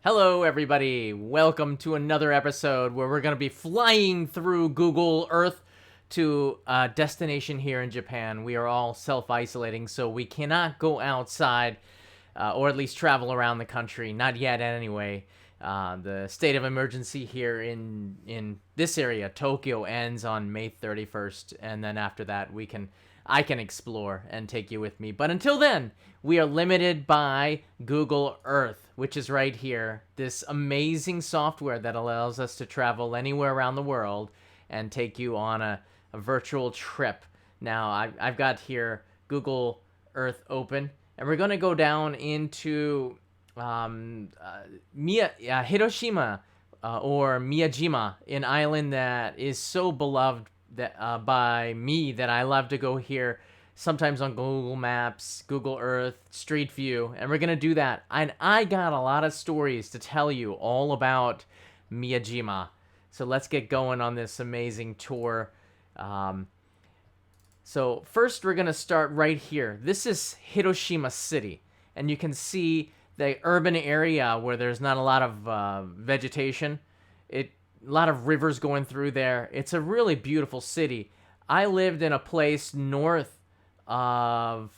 Hello, everybody. Welcome to another episode where we're going to be flying through Google Earth to a destination here in Japan. We are all self-isolating, so we cannot go outside or at least travel around the country. Not yet, anyway. The state of emergency here in this area, Tokyo, ends on May 31st, and then after that, I can explore and take you with me. But until then, we are limited by Google Earth, which is right here. This amazing software that allows us to travel anywhere around the world and take you on a virtual trip. Now, I've got here Google Earth open, and we're going to go down into Hiroshima or Miyajima, an island that is so beloved that by me that I love to go here sometimes on Google Maps, Google Earth, Street View, and we're gonna do that. And I got a lot of stories to tell you all about Miyajima, so let's get going on this amazing tour. So first we're gonna start right here. This is Hiroshima City, and you can see the urban area where there's not a lot of vegetation. A lot of rivers going through there. It's a really beautiful city. I lived in a place north of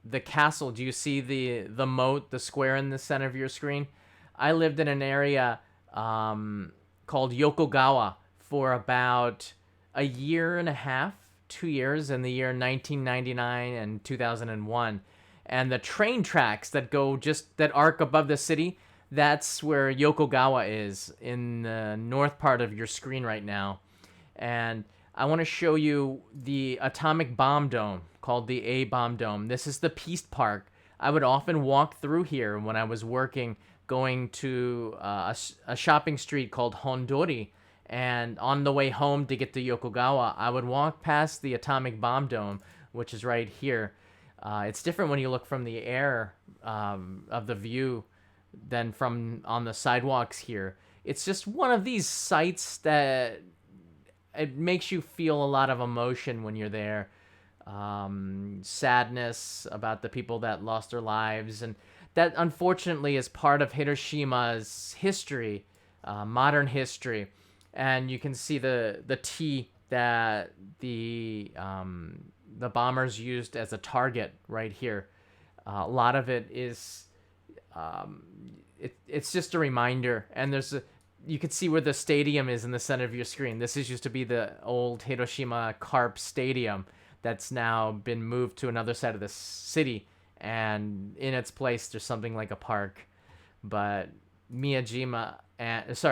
the castle. Do you see the moat, the square in the center of your screen? I lived in an area called Yokogawa for about a year and a half, 2 years, in the year 1999 and 2001. And the train tracks that arc above the city, that's where Yokogawa is, in the north part of your screen right now. And I want to show you the atomic bomb dome, called the A bomb dome. This is the Peace Park. I would often walk through here when I was working, going to a shopping street called Hondori. And on the way home to get to Yokogawa, I would walk past the atomic bomb dome, which is right here. It's different when you look from the air of the view than from on the sidewalks here. It's just one of these sights that it makes you feel a lot of emotion when you're there. Sadness about the people that lost their lives, and that unfortunately is part of Hiroshima's history, modern history. And you can see the T that the bombers used as a target right here. A lot of it is it's just a reminder, and you can see where the stadium is in the center of your screen. This used to be the old Hiroshima Carp Stadium that's now been moved to another side of the city, and in its place there's something like a park. But Hiroshima as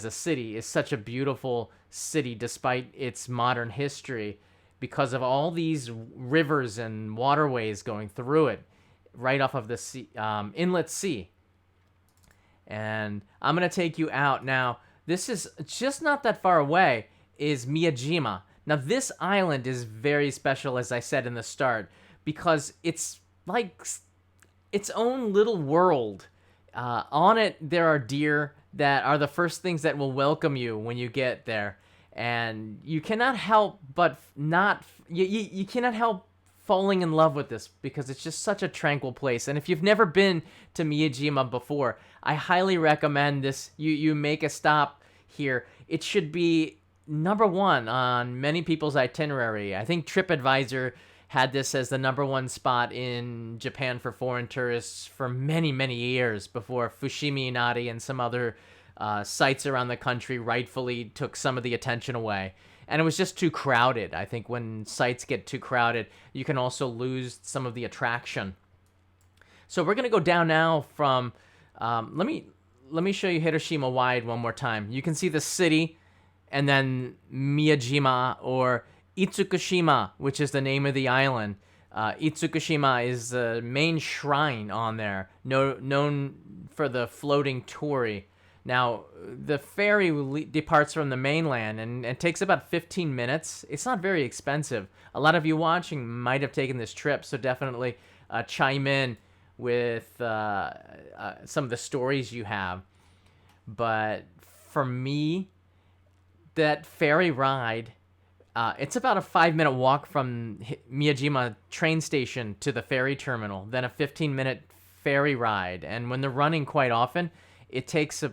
a city is such a beautiful city despite its modern history, because of all these rivers and waterways going through it right off of the sea, inlet sea. And I'm going to take you out now. This is just not that far away, is Miyajima. Now, this island is very special, as I said in the start, because it's like its own little world. On it, there are deer that are the first things that will welcome you when you get there. And you cannot help but you cannot help falling in love with this, because it's just such a tranquil place. And if you've never been to Miyajima before, I highly recommend this. You make a stop here. It should be number one on many people's itinerary. I think TripAdvisor had this as the number one spot in Japan for foreign tourists for many, many years before Fushimi Inari and some other sites around the country rightfully took some of the attention away. And it was just too crowded. I think when sites get too crowded, you can also lose some of the attraction. So we're going to go down now from, let me show you Hiroshima wide one more time. You can see the city, and then Miyajima, or Itsukushima, which is the name of the island. Itsukushima is the main shrine on there, known for the floating Torii. Now, the ferry departs from the mainland and takes about 15 minutes. It's not very expensive. A lot of you watching might have taken this trip, so definitely chime in with some of the stories you have. But for me, that ferry ride, it's about a 5-minute walk from Miyajima train station to the ferry terminal, then a 15-minute ferry ride, and when they're running quite often, it takes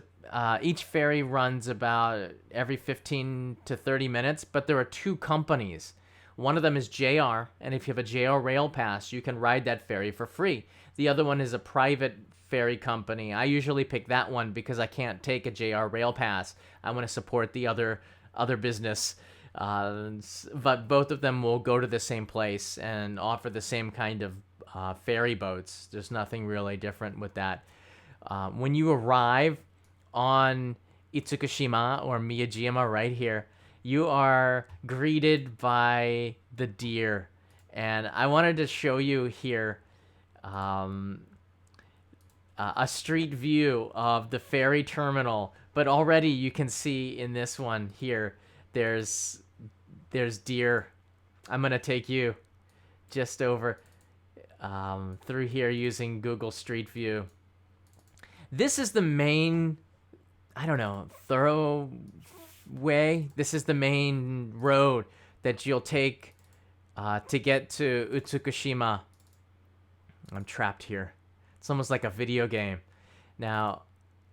each ferry runs about every 15 to 30 minutes, but there are two companies. One of them is JR, and if you have a JR Rail Pass, you can ride that ferry for free. The other one is a private ferry company. I usually pick that one because I can't take a JR Rail Pass. I want to support the other business. But both of them will go to the same place and offer the same kind of ferry boats. There's nothing really different with that. When you arrive on Itsukushima or Miyajima right here, you are greeted by the deer. And I wanted to show you here a street view of the ferry terminal. But already you can see in this one here, there's deer. I'm going to take you just over through here using Google Street View. This is the main, I don't know, thoroughway. This is the main road that you'll take to get to Itsukushima. I'm trapped here. It's almost like a video game. Now,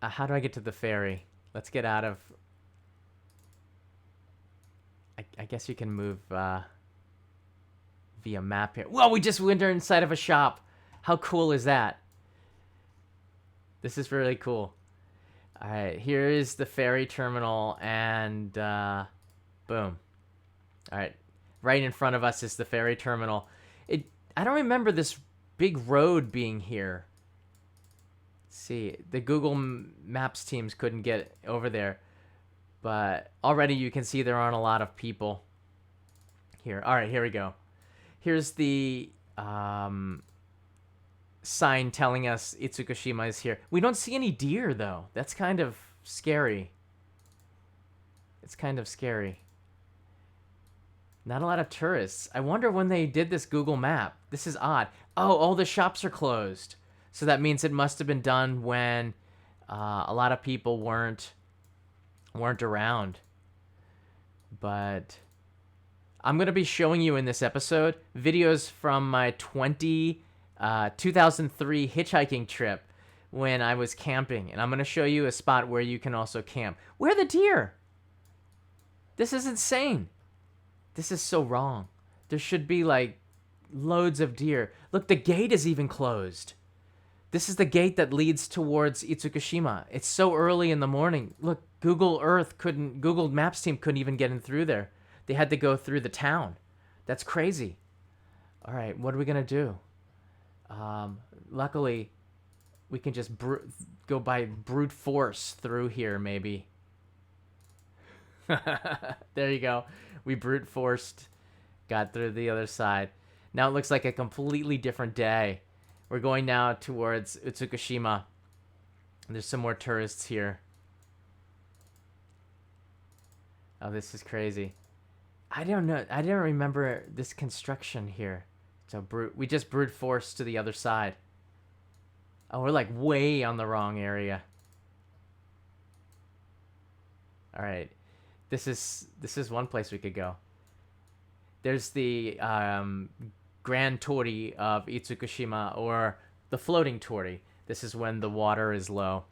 how do I get to the ferry? Let's get out of... I guess you can move via map here. Whoa, we just went inside of a shop. How cool is that? This is really cool. All right, here is the ferry terminal, and boom. All right, right in front of us is the ferry terminal. I don't remember this big road being here. Let's see, the Google Maps teams couldn't get over there, but already you can see there aren't a lot of people here. All right, here we go. Here's the sign telling us Itsukushima is here. We don't see any deer, though. That's kind of scary. It's kind of scary. Not a lot of tourists. I wonder when they did this Google map. This is odd. Oh, all the shops are closed. So that means it must have been done when a lot of people weren't around. But I'm going to be showing you in this episode videos from my 2003 hitchhiking trip when I was camping. And I'm going to show you a spot where you can also camp. Where are the deer? This is insane. This is so wrong. There should be like loads of deer. Look, the gate is even closed. This is the gate that leads towards Itsukushima. It's so early in the morning. Look, Google Maps team couldn't even get in through there. They had to go through the town. That's crazy. All right, what are we going to do? Luckily, we can just go by brute force through here, maybe. There you go. We brute forced, got through the other side. Now it looks like a completely different day. We're going now towards Itsukushima. There's some more tourists here. Oh, this is crazy. I don't know. I didn't remember this construction here. So we just brute forced to the other side. Oh, we're like way on the wrong area. All right. This is one place we could go. There's the Grand Torii of Itsukushima, or the floating Torii. This is when the water is low.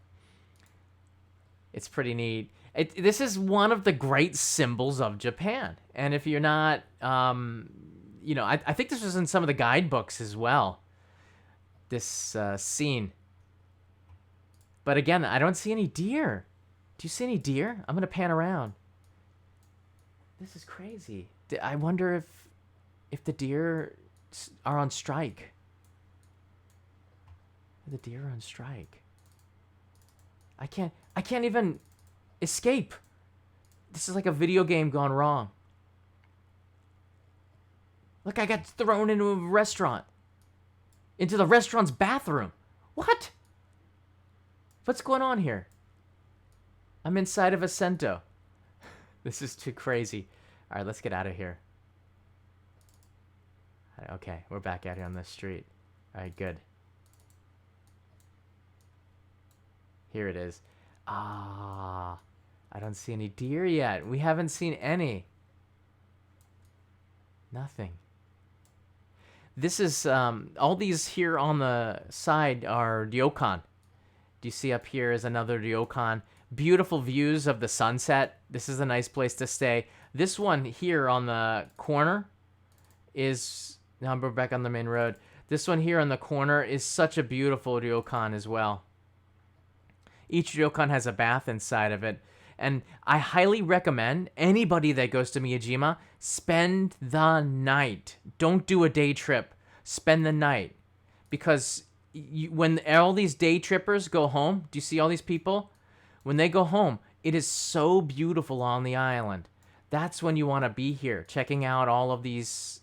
It's pretty neat. This is one of the great symbols of Japan. And if you're not, I think this was in some of the guidebooks as well. This scene. But again, I don't see any deer. Do you see any deer? I'm going to pan around. This is crazy. I wonder if the deer are on strike. The deer are on strike. I can't even escape. This is like a video game gone wrong. Look, I got thrown into a restaurant. Into the restaurant's bathroom. What? What's going on here? I'm inside of a Sento. This is too crazy. All right, let's get out of here. Okay, we're back out here on the street. All right, good. Here it is. I don't see any deer yet. We haven't seen any. Nothing. This is all these here on the side are ryokan. Do you see up here is another ryokan? Beautiful views of the sunset. This is a nice place to stay. This one here on the corner is, now we're back on the main road. This one here on the corner is such a beautiful ryokan as well. Each ryokan has a bath inside of it. And I highly recommend anybody that goes to Miyajima, spend the night. Don't do a day trip. Spend the night. Because when all these day trippers go home, do you see all these people? When they go home, it is so beautiful on the island. That's when you want to be here, checking out all of these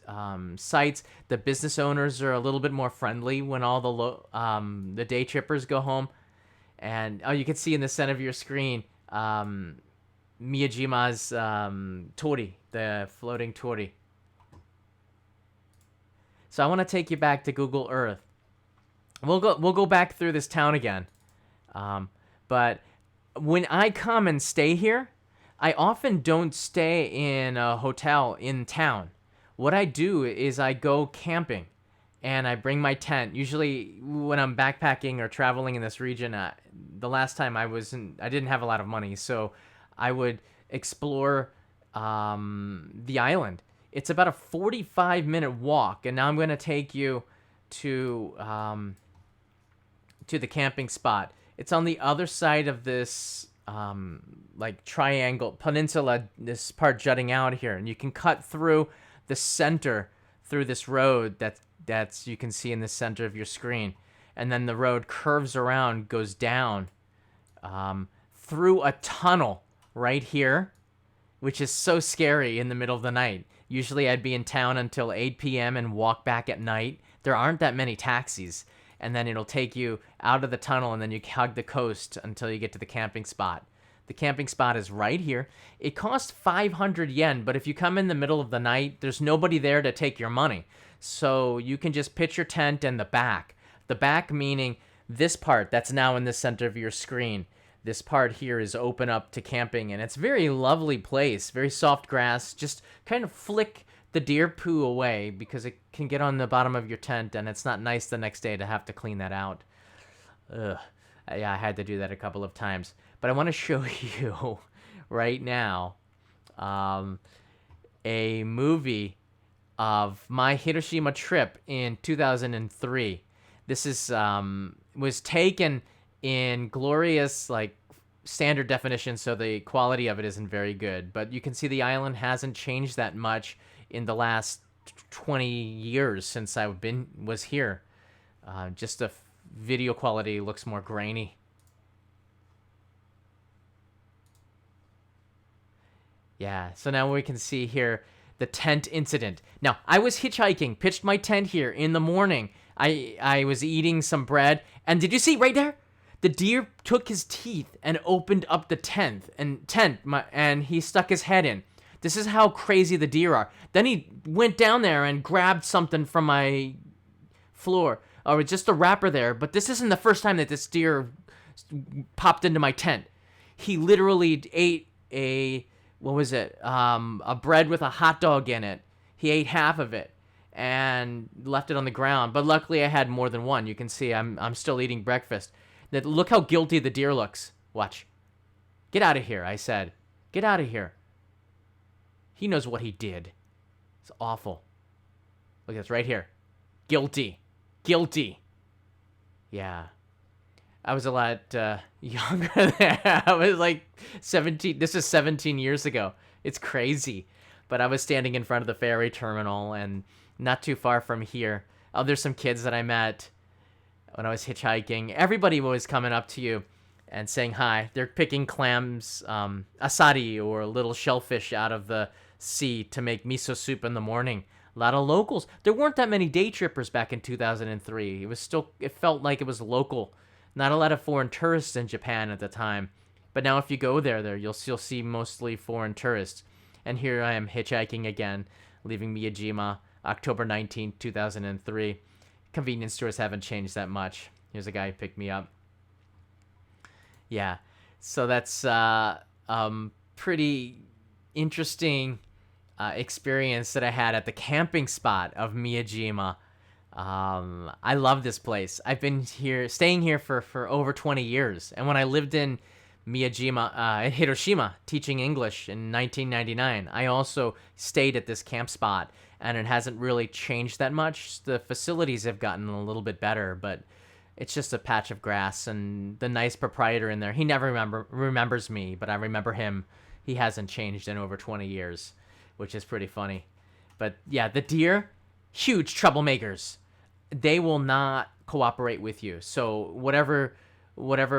sites. The business owners are a little bit more friendly when all the day trippers go home. And you can see in the center of your screen, Miyajima's Torii, the floating Torii. So I want to take you back to Google Earth. We'll go back through this town again. But when I come and stay here, I often don't stay in a hotel in town. What I do is I go camping and I bring my tent. Usually when I'm backpacking or traveling in this region, the last time I didn't have a lot of money, so I would explore the island. It's about a 45-minute walk, and now I'm going to take you to the camping spot. It's on the other side of this like triangle peninsula, this part jutting out here, and you can cut through the center through this road that's you can see in the center of your screen, and then the road curves around, goes down through a tunnel right here, which is so scary in the middle of the night. Usually I'd be in town until 8 p.m. and walk back at night. There aren't that many taxis, and then it'll take you out of the tunnel, and then you hug the coast until you get to the camping spot. The camping spot is right here. It costs 500 yen, but if you come in the middle of the night, there's nobody there to take your money. So you can just pitch your tent in the back. The back meaning this part that's now in the center of your screen. This part here is open up to camping, and it's a very lovely place. Very soft grass. Just kind of flick the deer poo away because it can get on the bottom of your tent, and it's not nice the next day to have to clean that out. Ugh. Yeah, I had to do that a couple of times. But I want to show you right now a movie of my Hiroshima trip in 2003. This is was taken in glorious like standard definition, so the quality of it isn't very good. But you can see the island hasn't changed that much in the last 20 years since I was here. Just the video quality looks more grainy. Yeah, so now we can see here the tent incident. Now, I was hitchhiking, pitched my tent here in the morning. I was eating some bread, and did you see right there? The deer took his teeth and opened up the tent, and he stuck his head in. This is how crazy the deer are. Then he went down there and grabbed something from my floor, or just a wrapper there. But this isn't the first time that this deer popped into my tent. He literally ate a bread with a hot dog in it. He ate half of it and left it on the ground. But luckily I had more than one. You can see I'm still eating breakfast. Look how guilty the deer looks. Watch. Get out of here, I said. Get out of here. He knows what he did. It's awful. Look at this right here. Guilty. Guilty. Yeah. I was a lot younger than I was like 17. This is 17 years ago. It's crazy. But I was standing in front of the ferry terminal and not too far from here. Oh, there's some kids that I met when I was hitchhiking. Everybody was coming up to you and saying hi. They're picking clams, asari, or little shellfish out of the sea to make miso soup in the morning. A lot of locals. There weren't that many day trippers back in 2003. It felt like it was local. Not a lot of foreign tourists in Japan at the time. But now if you go there, you'll see mostly foreign tourists. And here I am hitchhiking again, leaving Miyajima, October 19, 2003. Convenience stores haven't changed that much. Here's a guy who picked me up. Yeah, so that's pretty interesting experience that I had at the camping spot of Miyajima. I love this place. I've been staying here for over 20 years. And when I lived in Hiroshima, teaching English in 1999, I also stayed at this camp spot, and it hasn't really changed that much. The facilities have gotten a little bit better, but it's just a patch of grass, and the nice proprietor in there, he never remembers me, but I remember him. He hasn't changed in over 20 years, which is pretty funny. But yeah, the deer, huge troublemakers. They will not cooperate with you. So whatever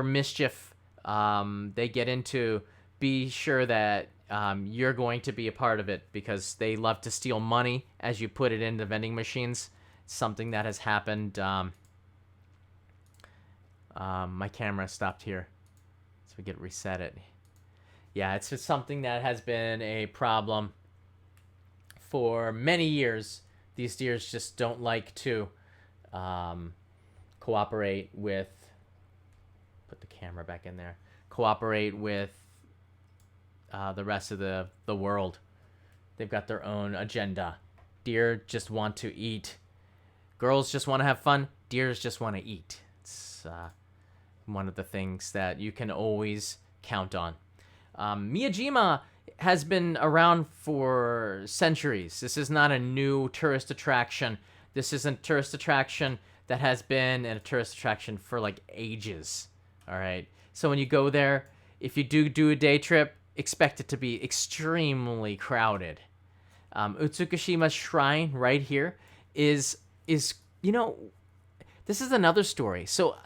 mischief they get into, be sure that you're going to be a part of it, because they love to steal money as you put it into vending machines. It's something that has happened. My camera stopped here, so we get reset it. Yeah, it's just something that has been a problem for many years. These deers just don't like to cooperate with, put the camera back in there, cooperate with the rest of the world. They've got their own agenda. Deer just want to eat. Girls just want to have fun. Deers just want to eat. It's one of the things that you can always count on. Miyajima has been around for centuries. This is not a new tourist attraction. This isn't a tourist attraction that has been a tourist attraction for like ages. All right. So when you go there, if you do a day trip, expect it to be extremely crowded. Itsukushima Shrine right here is this is another story. So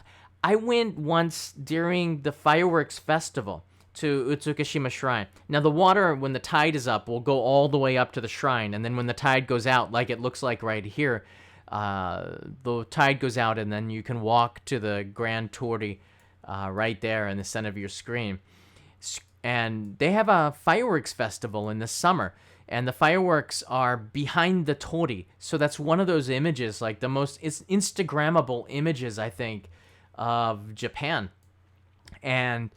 I went once during the fireworks festival to Itsukushima Shrine. Now the water, when the tide is up, will go all the way up to the shrine, and then when the tide goes out, like it looks like right here, the tide goes out, and then you can walk to the Grand Torii right there in the center of your screen. And they have a fireworks festival in the summer, and the fireworks are behind the Torii. So that's one of those images, like the most Instagrammable images, I think, of Japan. And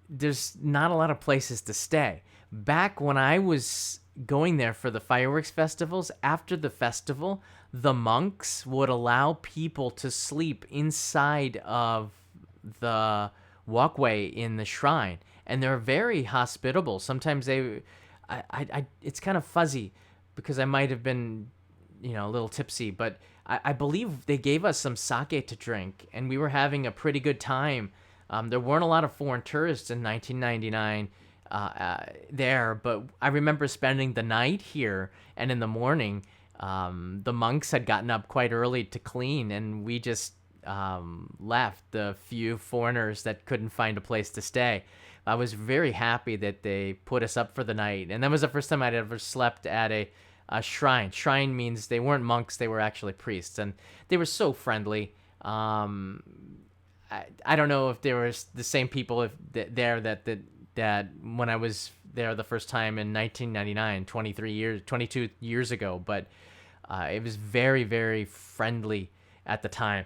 there's not a lot of places to stay. Back when I was going there for the fireworks festivals, after the festival, the monks would allow people to sleep inside of the walkway in the shrine, and they're very hospitable. Sometimes it's kind of fuzzy because I might have been, a little tipsy, but I believe they gave us some sake to drink, and we were having a pretty good time. There weren't a lot of foreign tourists in 1999 there, but I remember spending the night here, and in the morning, the monks had gotten up quite early to clean, and we just left, the few foreigners that couldn't find a place to stay. I was very happy that they put us up for the night, and that was the first time I'd ever slept at a shrine. Shrine means they weren't monks, they were actually priests, and they were so friendly. I don't know if there was the same people there that when I was there the first time in 1999, 22 years ago, but it was very, very friendly at the time.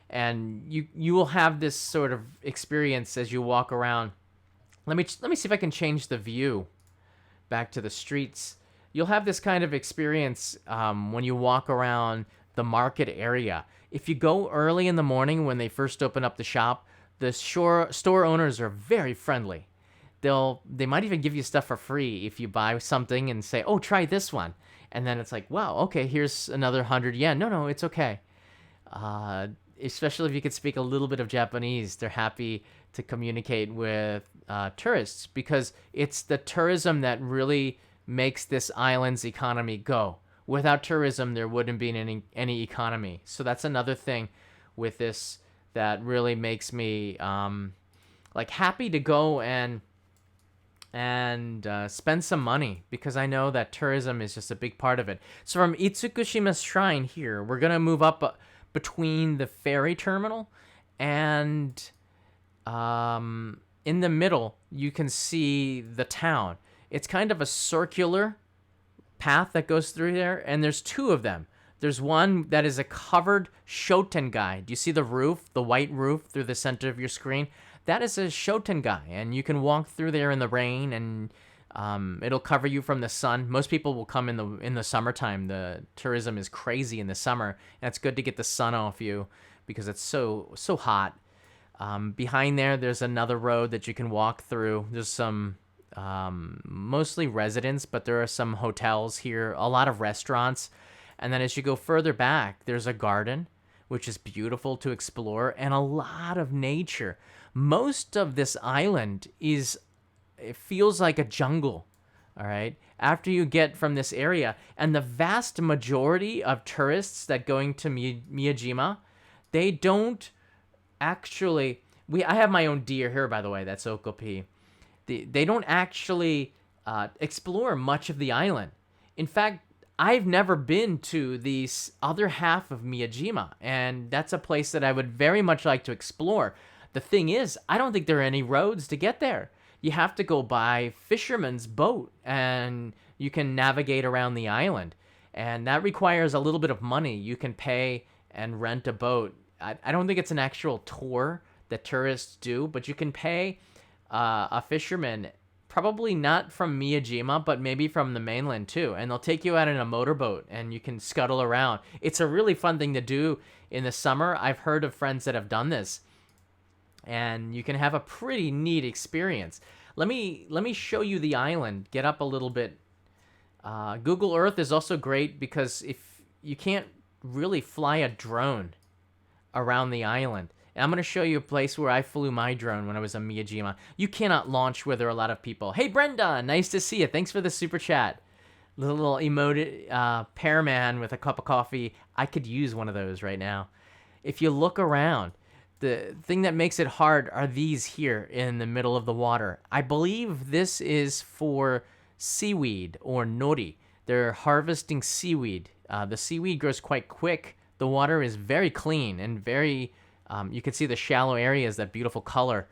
And you will have this sort of experience as you walk around. Let me see if I can change the view back to the streets. You'll have this kind of experience when you walk around the market area. If you go early in the morning when they first open up the shop, the store owners are very friendly. They might even give you stuff for free if you buy something and say, "Oh, try this one," and then it's like, "Wow, okay, here's another 100 yen." No, it's okay. Especially if you could speak a little bit of Japanese, they're happy to communicate with tourists, because it's the tourism that really makes this island's economy go. Without tourism, there wouldn't be any economy. So that's another thing with this that really makes me happy to go and spend some money, because I know that tourism is just a big part of it. So from Itsukushima Shrine here, we're gonna move up between the ferry terminal, and in the middle you can see the town. It's kind of a circular path that goes through there, and there's two of them. There's one that is a covered shotengai. Do you see the roof, the white roof through the center of your screen? That is a shotengai, and you can walk through there in the rain, and It'll cover you from the sun. Most people will come in the summertime. The tourism is crazy in the summer, and it's good to get the sun off you because it's so hot. Behind there's another road that you can walk through. There's some mostly residents, but there are some hotels here, a lot of restaurants. And then as you go further back, there's a garden, which is beautiful to explore, and a lot of nature. Most of this island it feels like a jungle, all right? After you get from this area, and the vast majority of tourists that going to Miyajima, they don't actually... I have my own deer here, by the way, that's Okopi. They don't actually explore much of the island. In fact, I've never been to the other half of Miyajima, and that's a place that I would very much like to explore. The thing is, I don't think there are any roads to get there. You have to go by fisherman's boat, and you can navigate around the island. And that requires a little bit of money. You can pay and rent a boat. I don't think it's an actual tour that tourists do, but you can pay a fisherman, probably not from Miyajima, but maybe from the mainland too. And they'll take you out in a motorboat and you can scuttle around. It's a really fun thing to do in the summer. I've heard of friends that have done this. And you can have a pretty neat experience. Let me show you the island. Get up a little bit. Google Earth is also great because if you can't really fly a drone around the island. And I'm going to show you a place where I flew my drone when I was in Miyajima. You cannot launch where there are a lot of people. Hey, Brenda, nice to see you. Thanks for the super chat. Little emoted pearman with a cup of coffee. I could use one of those right now. If you look around, the thing that makes it hard are these here in the middle of the water. I believe this is for seaweed or nori. They're harvesting seaweed. The seaweed grows quite quick. The water is very clean and very... you can see the shallow areas, that beautiful color.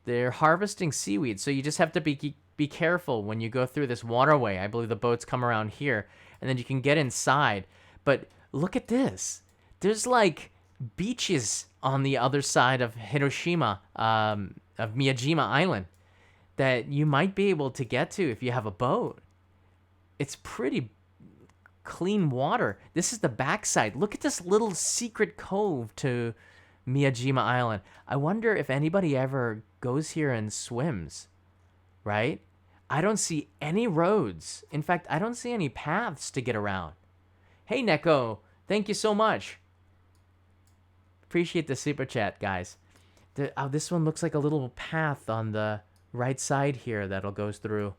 They're harvesting seaweed, so you just have to be careful when you go through this waterway. I believe the boats come around here, and then you can get inside. But look at this. There's like beaches on the other side of Hiroshima, of Miyajima Island, that you might be able to get to if you have a boat. It's pretty clean water. This is the backside. Look at this little secret cove to Miyajima Island. I wonder if anybody ever goes here and swims, right? I don't see any roads. In fact, I don't see any paths to get around. Hey, Neko, thank you so much. Appreciate the super chat, guys. This one looks like a little path on the right side here that'll goes through.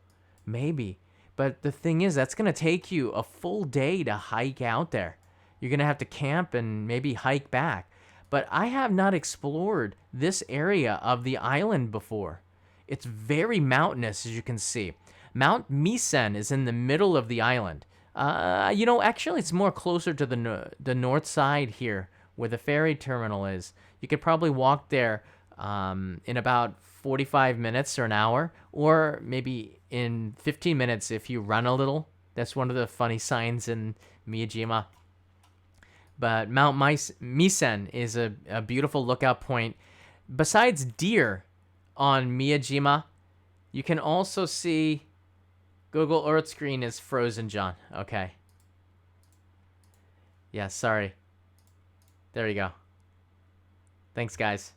Maybe. But the thing is, that's going to take you a full day to hike out there. You're going to have to camp and maybe hike back. But I have not explored this area of the island before. It's very mountainous, as you can see. Mount Misen is in the middle of the island. Actually, it's more closer to the north side here, where the ferry terminal is. You could probably walk there in about 45 minutes or an hour, or maybe in 15 minutes if you run a little. That's one of the funny signs in Miyajima. But Mount Misen is a beautiful lookout point. Besides deer on Miyajima, you can also see... Google Earth screen is frozen, John. Okay. Yeah, sorry. There you go. Thanks, guys.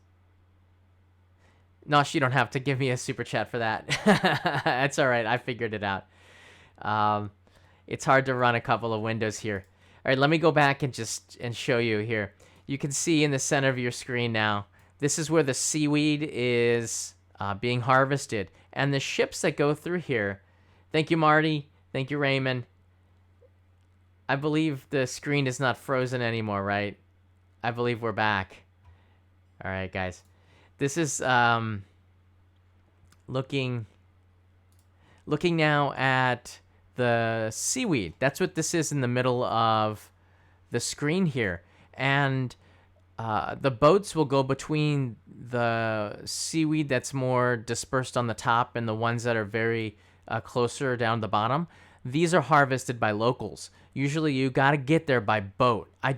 No, you don't have to give me a super chat for that. That's all right. I figured it out. It's hard to run a couple of windows here. All right, let me go back and show you here. You can see in the center of your screen now, this is where the seaweed is being harvested. And the ships that go through here, thank you, Marty. Thank you, Raymond. I believe the screen is not frozen anymore, right? I believe we're back. All right, guys. This is looking now at the seaweed. That's what this is in the middle of the screen here. And the boats will go between the seaweed that's more dispersed on the top and the ones that are very closer down the bottom. These are harvested by locals. Usually you got to get there by boat. I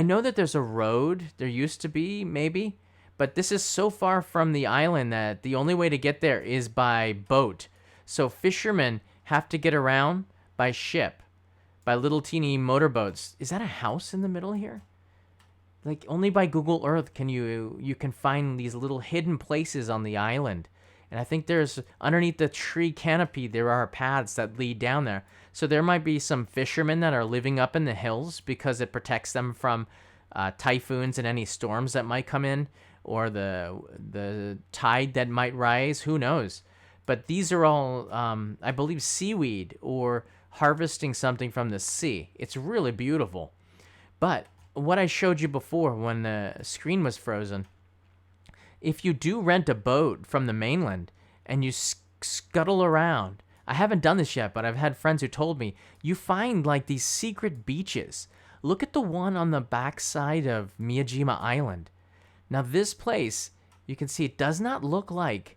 know that there's a road. There used to be, maybe. But this is so far from the island that the only way to get there is by boat. So fishermen have to get around by ship, by little teeny motorboats. Is that a house in the middle here? Like only by Google Earth can you can find these little hidden places on the island. And I think there's underneath the tree canopy there are paths that lead down there. So there might be some fishermen that are living up in the hills because it protects them from typhoons and any storms that might come in, or the tide that might rise. Who knows? But these are all, I believe, seaweed or harvesting something from the sea. It's really beautiful. But what I showed you before when the screen was frozen, if you do rent a boat from the mainland and you scuttle around, I haven't done this yet, but I've had friends who told me, you find like these secret beaches. Look at the one on the backside of Miyajima Island. Now this place, you can see it does not look like,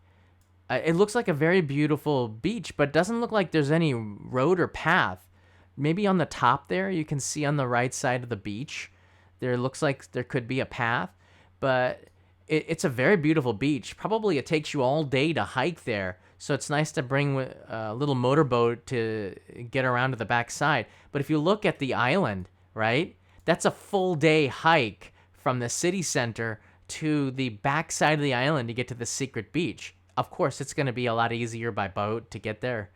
it looks like a very beautiful beach, but doesn't look like there's any road or path. Maybe on the top there, you can see on the right side of the beach, there looks like there could be a path, but it's a very beautiful beach. Probably it takes you all day to hike there, so it's nice to bring a little motorboat to get around to the backside. But if you look at the island, right, that's a full day hike from the city center to the backside of the island to get to the secret beach. Of course, it's going to be a lot easier by boat to get there,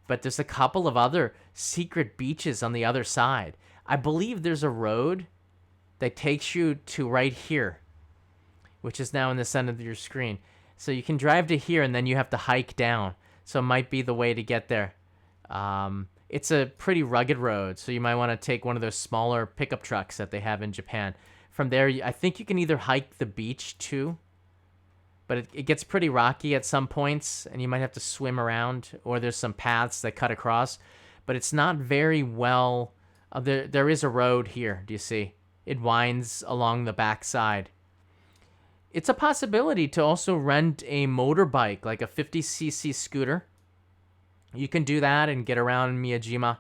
but there's a couple of other secret beaches on the other side. I believe there's a road that takes you to right here, which is now in the center of your screen. So you can drive to here and then you have to hike down. So it might be the way to get there. It's a pretty rugged road, so you might want to take one of those smaller pickup trucks that they have in Japan. From there, I think you can either hike the beach too, but it gets pretty rocky at some points and you might have to swim around, or there's some paths that cut across, but it's not very well. There is a road here, do you see? It winds along the backside. It's a possibility to also rent a motorbike, like a 50cc scooter. You can do that and get around Miyajima,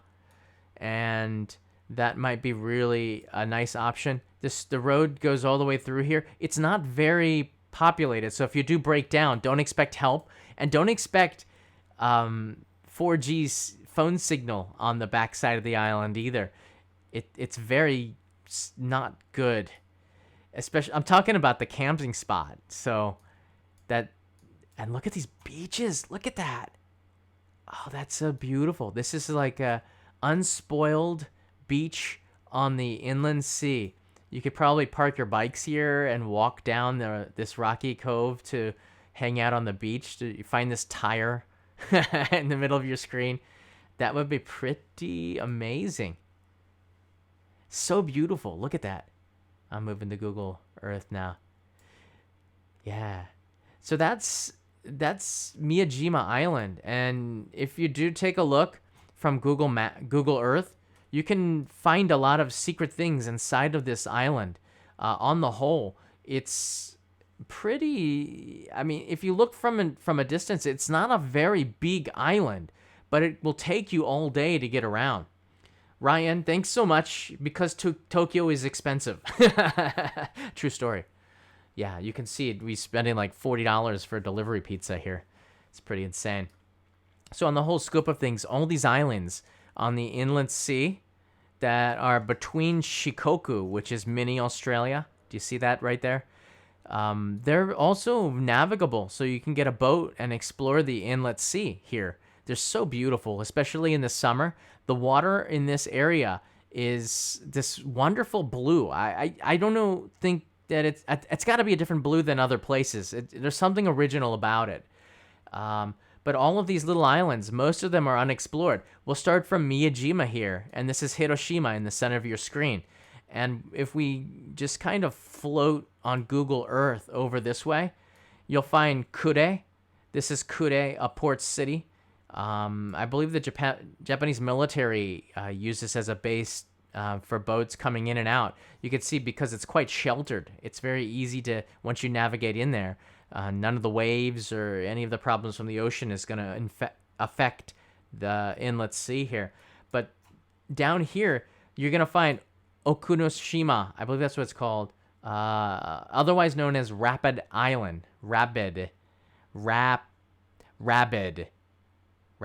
and that might be really a nice option. The road goes all the way through here. It's not very populated, so if you do break down, don't expect help, and don't expect 4G phone signal on the backside of the island either. It's very not good. Especially, I'm talking about the camping spot. So that, and look at these beaches. Look at that. Oh, that's so beautiful. This is like a unspoiled beach on the inland sea. You could probably park your bikes here and walk down this rocky cove to hang out on the beach. You find this tire in the middle of your screen. That would be pretty amazing. So beautiful. Look at that. I'm moving to Google Earth now. Yeah. So that's Miyajima Island. And if you do take a look from Google Earth, you can find a lot of secret things inside of this island. On the whole, it's pretty, I mean, if you look from a distance, it's not a very big island, but it will take you all day to get around. Ryan, thanks so much, because Tokyo is expensive. True story. Yeah, you can see it. We're spending like $40 for a delivery pizza here. It's pretty insane. So on the whole scope of things, all these islands on the inland sea that are between Shikoku, which is mini Australia. Do you see that right there? They're also navigable, so you can get a boat and explore the inlet sea here. They're so beautiful, especially in the summer. The water in this area is this wonderful blue. I don't think that it's got to be a different blue than other places. There's something original about it. But all of these little islands, most of them are unexplored. We'll start from Miyajima here, and this is Hiroshima in the center of your screen. And if we just kind of float on Google Earth over this way, you'll find Kure. This is Kure, a port city. I believe the Japanese military use this as a base for boats coming in and out. You can see because it's quite sheltered. It's very easy to, once you navigate in there, none of the waves or any of the problems from the ocean is going to affect the inlet sea here. But down here, you're going to find Okunoshima. I believe that's what it's called. Otherwise known as Rapid Island. Rapid.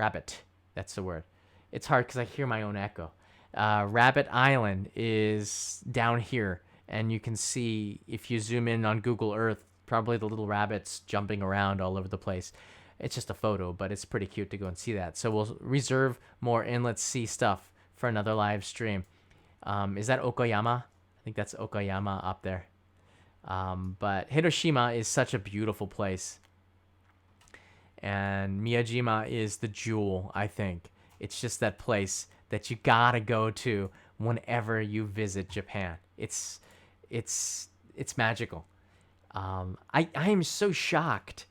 Rabbit. That's the word. It's hard because I hear my own echo. Rabbit Island is down here, and you can see, if you zoom in on Google Earth, probably the little rabbits jumping around all over the place. It's just a photo, but it's pretty cute to go and see that. So we'll reserve more Inlet Sea stuff for another live stream. Is that Okayama? I think that's Okayama up there. But Hiroshima is such a beautiful place. And Miyajima is the jewel, I think. It's just that place that you gotta go to whenever you visit Japan. It's magical. I am so shocked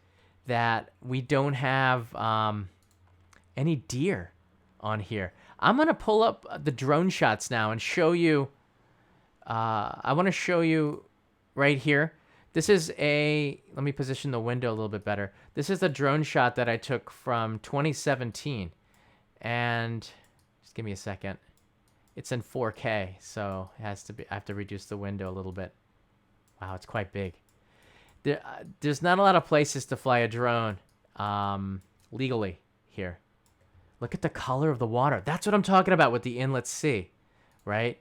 that we don't have any deer on here. I'm gonna pull up the drone shots now and show you. I want to show you right here. This is let me position the window a little bit better. This is the drone shot that I took from 2017. And just give me a second. It's in 4K, so it has to be. I have to reduce the window a little bit. Wow, it's quite big. There's not a lot of places to fly a drone legally here. Look at the color of the water. That's what I'm talking about with the Inlet Sea, right?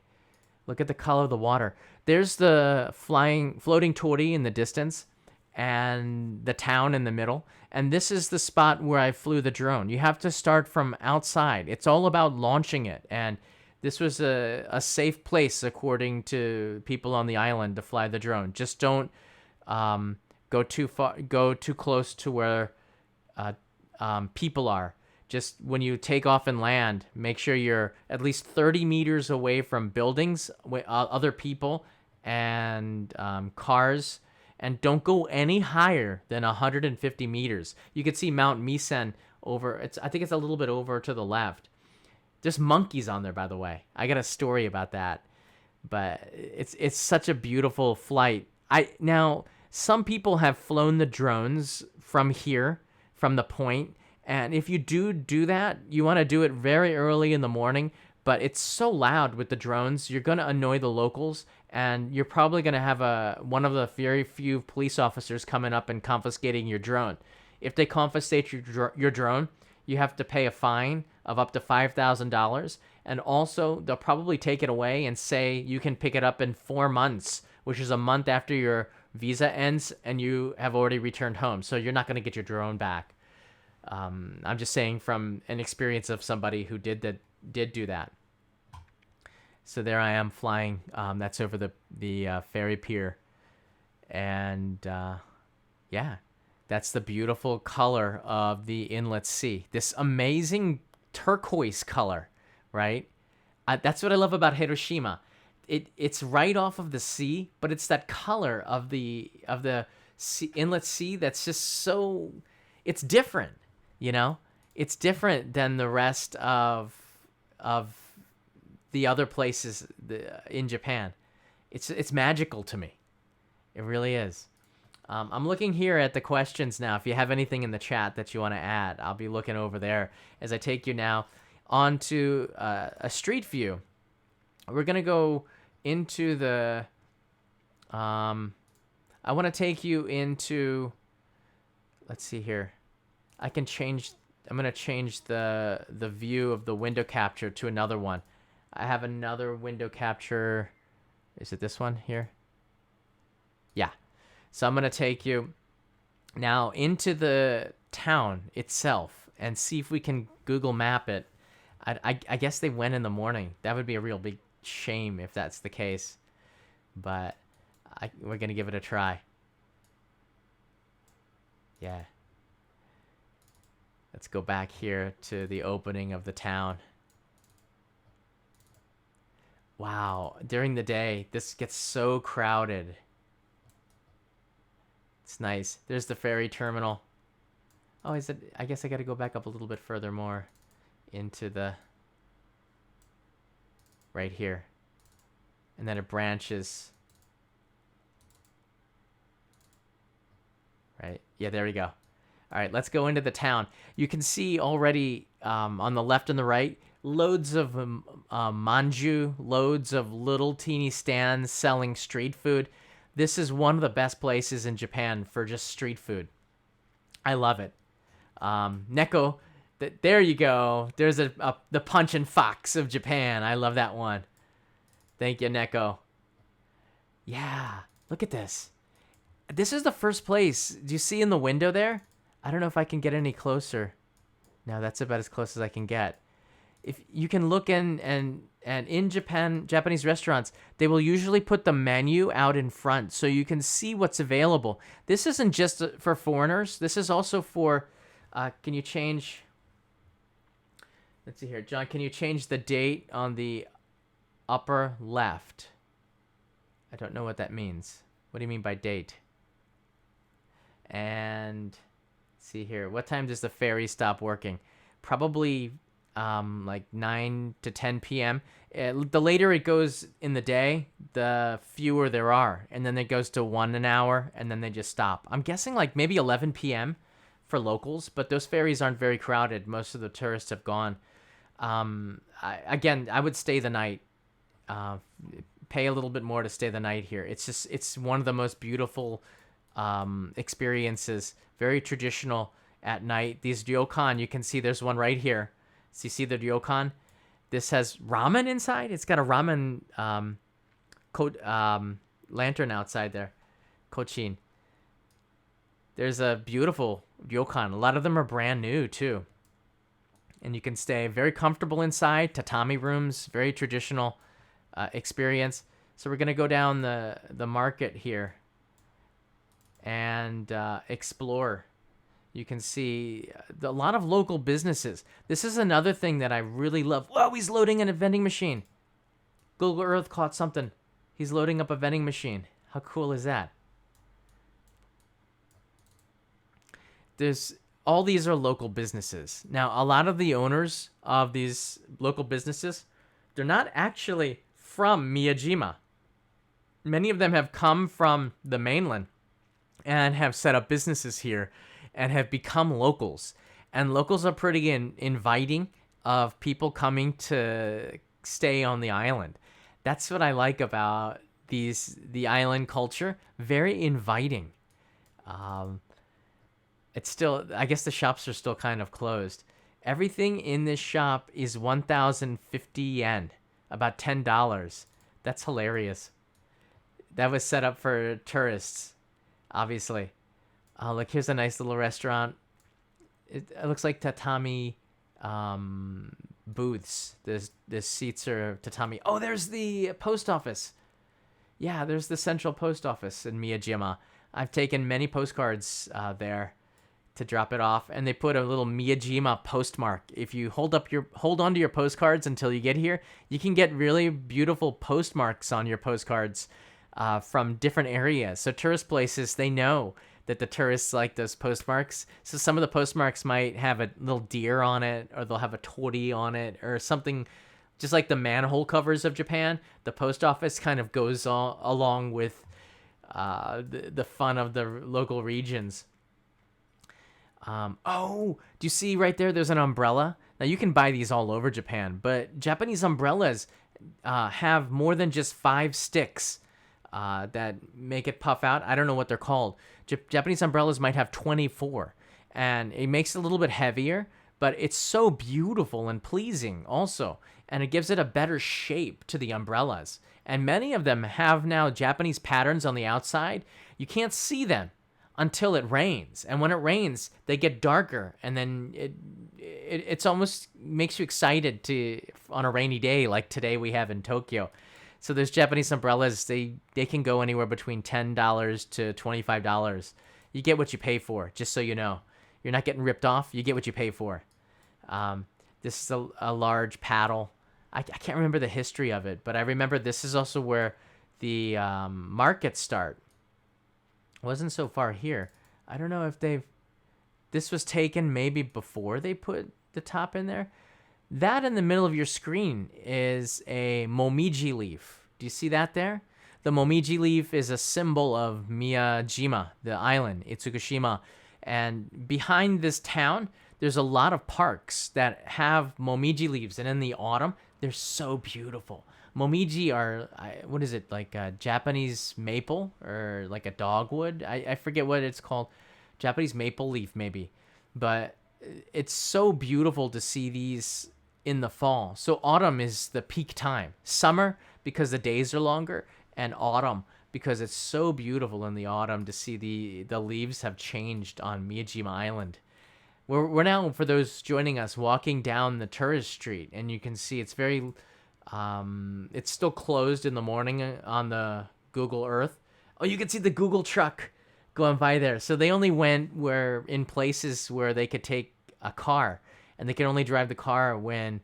Look at the color of the water. There's the floating Torii in the distance and the town in the middle. And this is the spot where I flew the drone. You have to start from outside. It's all about launching it. And this was a safe place, according to people on the island, to fly the drone. Just don't go too close to where people are. Just when you take off and land, make sure you're at least 30 meters away from buildings, other people, and cars. And don't go any higher than 150 meters. You can see Mount Misen over. I think it's a little bit over to the left. There's monkeys on there, by the way. I got a story about that. But it's such a beautiful flight. Now, some people have flown the drones from here, from the point. And if you do that, you want to do it very early in the morning. But it's so loud with the drones, you're going to annoy the locals. And you're probably going to have one of the very few police officers coming up and confiscating your drone. If they confiscate your drone, you have to pay a fine of up to $5,000. And also, they'll probably take it away and say you can pick it up in 4 months, which is a month after your visa ends and you have already returned home. So you're not going to get your drone back. I'm just saying from an experience of somebody who did do that. So there I am flying. That's over the ferry pier, and yeah, that's the beautiful color of the Inlet Sea. This amazing turquoise color, right? That's what I love about Hiroshima. It's right off of the sea, but it's that color of the sea, Inlet Sea that's just so. It's different, you know. It's different than the rest of the other places in Japan. It's magical to me. It really is. I'm looking here at the questions now. If you have anything in the chat that you want to add, I'll be looking over there as I take you now onto a street view. We're going to go into the... I want to take you into... Let's see here. I'm going to change the view of the window capture to another one. I have another window capture. Is it this one here? Yeah. So I'm going to take you now into the town itself and see if we can Google map it. I guess they went in the morning. That would be a real big shame if that's the case. But we're going to give it a try. Yeah. Let's go back here to the opening of the town. Wow, during the day, this gets so crowded. It's nice. There's the ferry terminal. Oh, is it? I guess I got to go back up a little bit further more into the... right here. And then it branches. Right? Yeah, there we go. All right, let's go into the town. You can see already on the left and the right, loads of manju, loads of little teeny stands selling street food. This is one of the best places in Japan for just street food. I love it. Neko There you go. There's the Punch and Fox of Japan. I love that one. Thank you, Neko. Yeah, look at this. This is the first place. Do you see in the window there? I don't know if I can get any closer. No, that's about as close as I can get. If you can look in and in Japanese restaurants, they will usually put the menu out in front so you can see what's available. This isn't just for foreigners. This is also for, can you change, let's see here. John, can you change the date on the upper left? I don't know what that means. What do you mean by date? And see here. What time does the ferry stop working? Probably like 9 to 10 p.m. The later it goes in the day, the fewer there are. And then it goes to 1 an hour, and then they just stop. I'm guessing like maybe 11 p.m. for locals, but those ferries aren't very crowded. Most of the tourists have gone. I would stay the night. Pay a little bit more to stay the night here. It's one of the most beautiful experiences. Very traditional at night. These ryokan, you can see there's one right here. So you see the ryokan? This has ramen inside. It's got a ramen lantern outside there. Kochin. There's a beautiful ryokan. A lot of them are brand new too. And you can stay very comfortable inside. Tatami rooms, very traditional experience. So we're going to go down the market here and explore. You can see a lot of local businesses. This is another thing that I really love. Whoa, he's loading in a vending machine. Google Earth caught something. He's loading up a vending machine. How cool is that? All these are local businesses. Now, a lot of the owners of these local businesses, they're not actually from Miyajima. Many of them have come from the mainland and have set up businesses here and have become locals. And locals are pretty inviting of people coming to stay on the island. That's what I like about the island culture. Very inviting. It's still, I guess the shops are still kind of closed. Everything in this shop is 1,050 yen, about $10. That's hilarious. That was set up for tourists, obviously. Oh, look, here's a nice little restaurant. It looks like tatami booths. The seats are tatami. Oh, there's the post office. Yeah, there's the central post office in Miyajima. I've taken many postcards there to drop it off, and they put a little Miyajima postmark. If you hold on to your postcards until you get here, you can get really beautiful postmarks on your postcards from different areas. So tourist places, they know that the tourists like those postmarks. So some of the postmarks might have a little deer on it, or they'll have a torii on it, or something. Just like the manhole covers of Japan, the post office kind of goes along with the fun of the local regions. Oh, do you see right there? There's an umbrella. Now you can buy these all over Japan, but Japanese umbrellas have more than just 5 sticks that make it puff out. I don't know what they're called. Japanese umbrellas might have 24, and it makes it a little bit heavier, but it's so beautiful and pleasing also, and it gives it a better shape to the umbrellas. And many of them have now Japanese patterns on the outside. You can't see them until it rains, and when it rains, they get darker, and then it's almost makes you excited on a rainy day like today we have in Tokyo. So there's Japanese umbrellas. They can go anywhere between $10 to $25. You get what you pay for, just so you know. You're not getting ripped off. You get what you pay for. This is a large paddle. I can't remember the history of it, but I remember this is also where the markets start. It wasn't so far here. I don't know if this was taken maybe before they put the top in there. That in the middle of your screen is a momiji leaf. Do you see that there? The momiji leaf is a symbol of Miyajima, the island, Itsukushima. And behind this town, there's a lot of parks that have momiji leaves. And in the autumn, they're so beautiful. Momiji are, what is it, like a Japanese maple or like a dogwood? I forget what it's called. Japanese maple leaf, maybe. But it's so beautiful to see these in the fall. So autumn is the peak time. Summer because the days are longer, and autumn because it's so beautiful in the autumn to see the leaves have changed on Miyajima Island. We're now, for those joining us, walking down the tourist street, and you can see it's very it's still closed in the morning on the Google Earth. Oh, you can see the Google truck going by there. So they only went where in places where they could take a car, and they can only drive the car when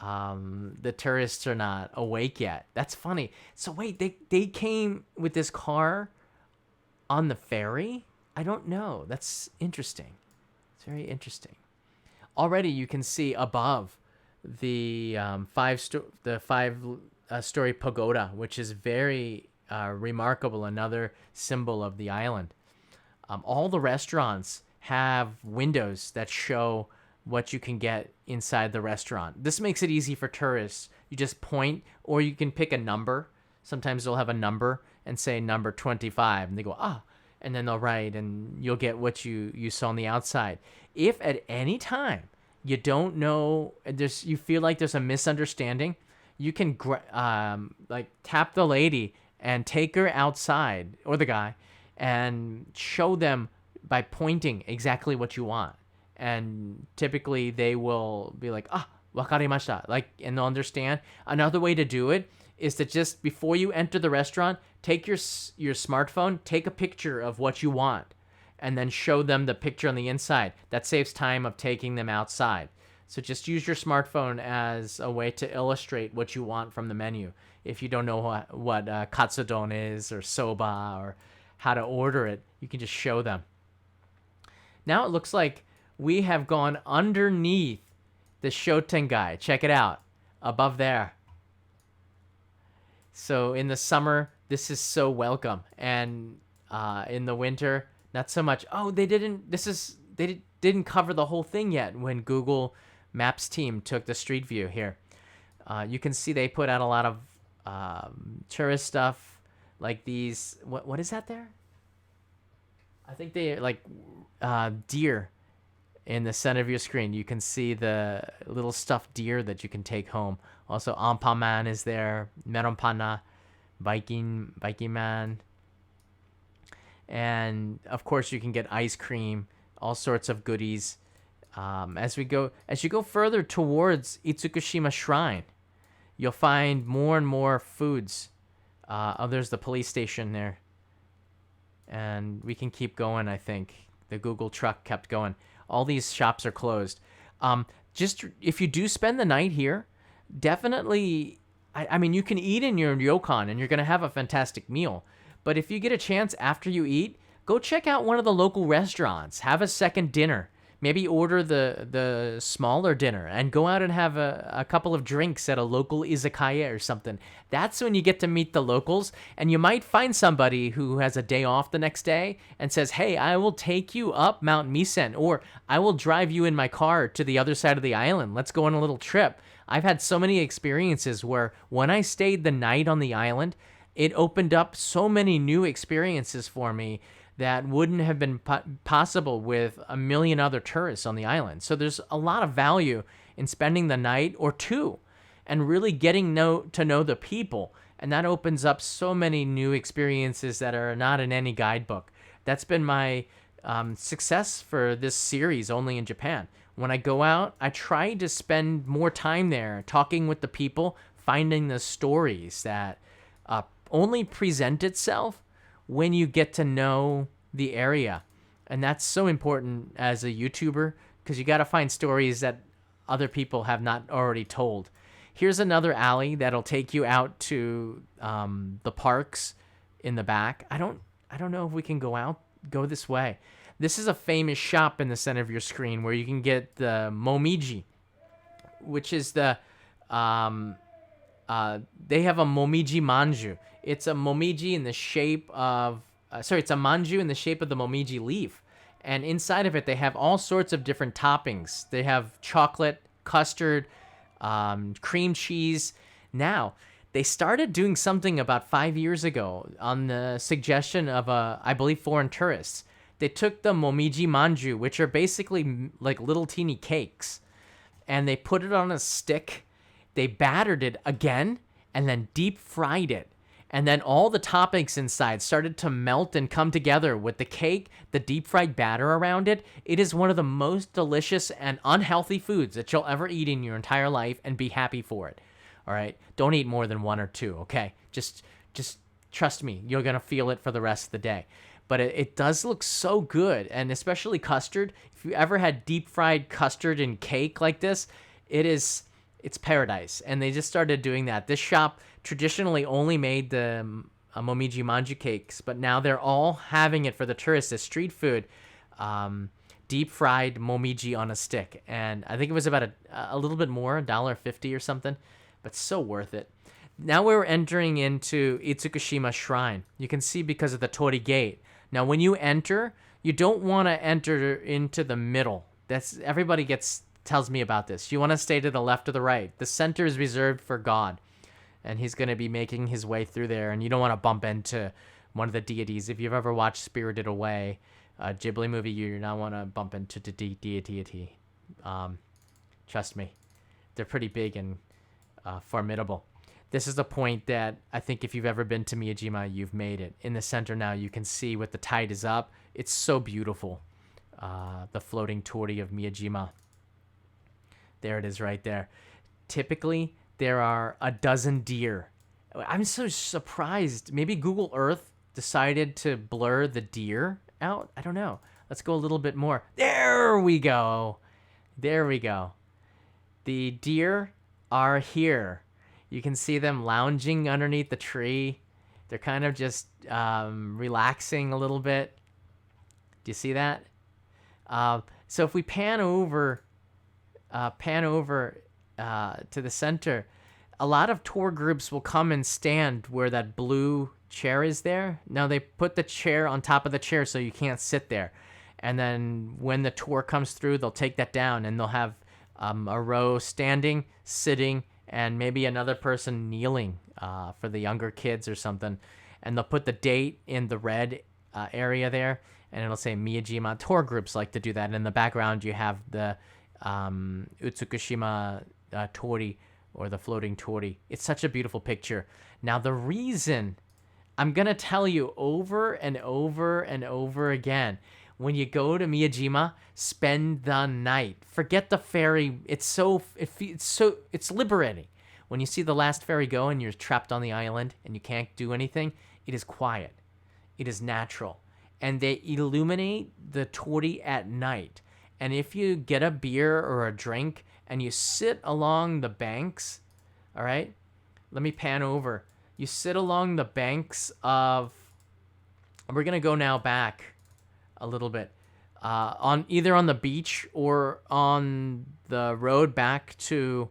the tourists are not awake yet. That's funny. So wait, they came with this car on the ferry? I don't know. That's interesting. It's very interesting. Already you can see above the five-story pagoda, which is very remarkable, another symbol of the island. All the restaurants have windows that show what you can get inside the restaurant. This makes it easy for tourists. You just point, or you can pick a number. Sometimes they'll have a number and say number 25, and they go, and then they'll write, and you'll get what you saw on the outside. If at any time you don't know, you feel like there's a misunderstanding, you can tap the lady and take her outside, or the guy, and show them by pointing exactly what you want. And typically they will be like, wakarimashita, and they'll understand. Another way to do it is to just, before you enter the restaurant, take your smartphone, take a picture of what you want, and then show them the picture on the inside. That saves time of taking them outside. So just use your smartphone as a way to illustrate what you want from the menu. If you don't know what katsudon is, or soba, or how to order it, you can just show them. Now it looks like we have gone underneath the Shotengai. Check it out, above there. So in the summer, this is so welcome, and in the winter, not so much. Oh, they didn't cover the whole thing yet when Google Maps team took the street view here. You can see they put out a lot of tourist stuff, like these. What is that there? I think they deer. In the center of your screen, you can see the little stuffed deer that you can take home. Also, Anpanman is there, Meronpanna, biking man, and of course you can get ice cream, all sorts of goodies. As you go further towards Itsukushima Shrine, you'll find more and more foods. There's the police station there, and we can keep going. I think the Google truck kept going. All these shops are closed. Just if you do spend the night here, definitely, I mean, you can eat in your ryokan and you're going to have a fantastic meal. But if you get a chance after you eat, go check out one of the local restaurants. Have a second dinner. Maybe order the smaller dinner and go out and have a couple of drinks at a local izakaya or something. That's when you get to meet the locals, and you might find somebody who has a day off the next day and says, hey, I will take you up Mount Misen, or I will drive you in my car to the other side of the island. Let's go on a little trip. I've had so many experiences where when I stayed the night on the island, it opened up so many new experiences for me that wouldn't have been possible with a million other tourists on the island. So there's a lot of value in spending the night or two and really getting to know the people. And that opens up so many new experiences that are not in any guidebook. That's been my success for this series, Only in Japan. When I go out, I try to spend more time there talking with the people, finding the stories that only present itself when you get to know the area. And that's so important as a YouTuber, because you got to find stories that other people have not already told. Here's another alley that'll take you out to the parks in the back. I don't know if we can go this way. This is a famous shop in the center of your screen where you can get the momiji, which is they have a momiji manju. It's a momiji in the shape of, it's a manju in the shape of the momiji leaf. And inside of it, they have all sorts of different toppings. They have chocolate, custard, cream cheese. Now, they started doing something about 5 years ago on the suggestion of, I believe, foreign tourists. They took the momiji manju, which are basically like little teeny cakes, and they put it on a stick. They battered it again and then deep fried it. And then all the toppings inside started to melt and come together with the cake, the deep fried batter around it. It is one of the most delicious and unhealthy foods that you'll ever eat in your entire life, and be happy for it. All right? Don't eat more than one or two, okay? Just trust me, you're going to feel it for the rest of the day. But it does look so good, and especially custard. If you ever had deep fried custard in cake like this, it's paradise. And they just started doing that. This shop traditionally only made the momiji manju cakes, but now they're all having it for the tourists as street food, deep fried momiji on a stick. And I think it was about a little bit more, $1.50 or something, but so worth it. Now we're entering into Itsukushima Shrine. You can see because of the Torii gate. Now when you enter, you don't want to enter into the middle. Everybody tells me about this. You want to stay to the left or the right. The center is reserved for God, and he's going to be making his way through there, and you don't want to bump into one of the deities. If you've ever watched Spirited Away, a Ghibli movie, you don't want to bump into the deity. Trust me, they're pretty big and formidable. This is the point that I think if you've ever been to Miyajima, you've made it. In the center now, you can see what the tide is up. It's so beautiful. The floating torii of Miyajima. There it is right there. Typically, there are a dozen deer. I'm so surprised. Maybe Google Earth decided to blur the deer out. I don't know. Let's go a little bit more. There we go. There we go. The deer are here. You can see them lounging underneath the tree. They're kind of just relaxing a little bit. Do you see that? So if we pan over to the center, a lot of tour groups will come and stand where that blue chair is there. Now they put the chair on top of the chair so you can't sit there. And then when the tour comes through, they'll take that down, and they'll have a row standing, sitting, and maybe another person kneeling for the younger kids or something. And they'll put the date in the red area there, and it'll say Miyajima. Tour groups like to do that. And in the background, you have the Itsukushima Torii, or the floating torii. It's such a beautiful picture. Now, the reason I'm going to tell you over and over and over again, when you go to Miyajima, spend the night. Forget the ferry. It's liberating. When you see the last ferry go and you're trapped on the island and you can't do anything, it is quiet. It is natural. And they illuminate the torii at night. And if you get a beer or a drink and you sit along the banks, all right, let me pan over. You sit along the banks of, we're going to go now back a little bit, on either on the beach or on the road back to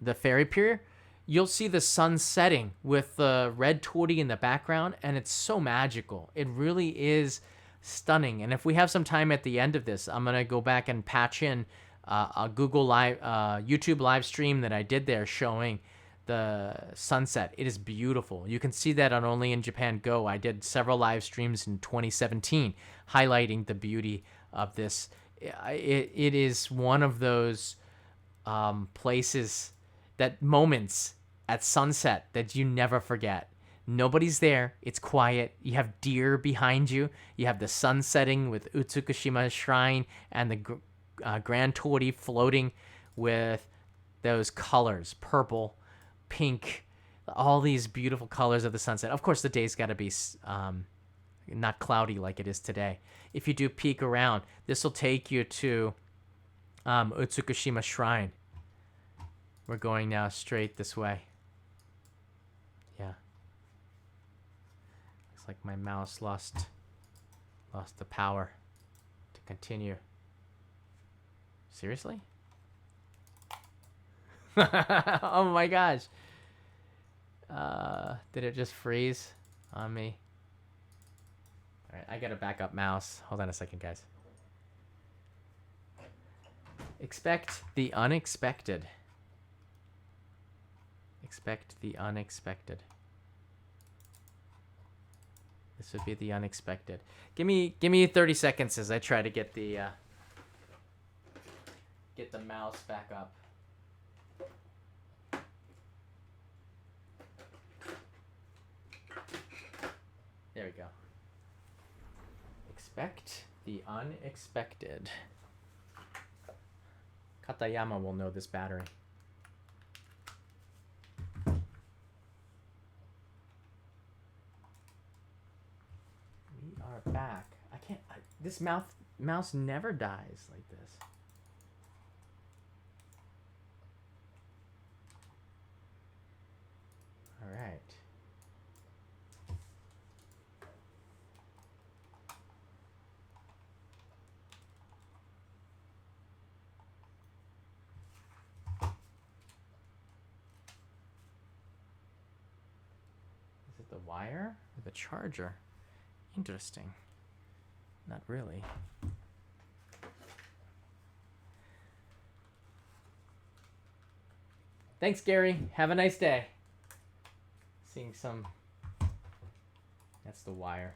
the ferry pier. You'll see the sun setting with the red torii in the background, and it's so magical. It really is stunning. And if we have some time at the end of this, I'm gonna go back and patch in a Google Live, YouTube live stream that I did there showing the sunset. It is beautiful. You can see that on Only in Japan Go. I did several live streams in 2017 highlighting the beauty of this. It is one of those places, that moments at sunset that you never forget. Nobody's there. It's quiet. You have deer behind you. You have the sun setting with Itsukushima Shrine and the Grand Torii floating with those colors, purple, pink, all these beautiful colors of the sunset. Of course, the day's got to be not cloudy like it is today. If you do peek around, this will take you to Itsukushima Shrine. We're going now straight this way. Yeah. Looks like my mouse lost the power to continue. Seriously? Oh my gosh. Did it just freeze on me? All right, I got a backup mouse. Hold on a second, guys. Expect the unexpected. Expect the unexpected. This would be the unexpected. Give me 30 seconds as I try to get the mouse back up. There we go. Expect the unexpected. Katayama will know this battery. We are back. This mouse never dies like this. All right. Is it the wire or the charger? Interesting. Not really. Thanks, Gary. Have a nice day. Seeing some... That's the wire.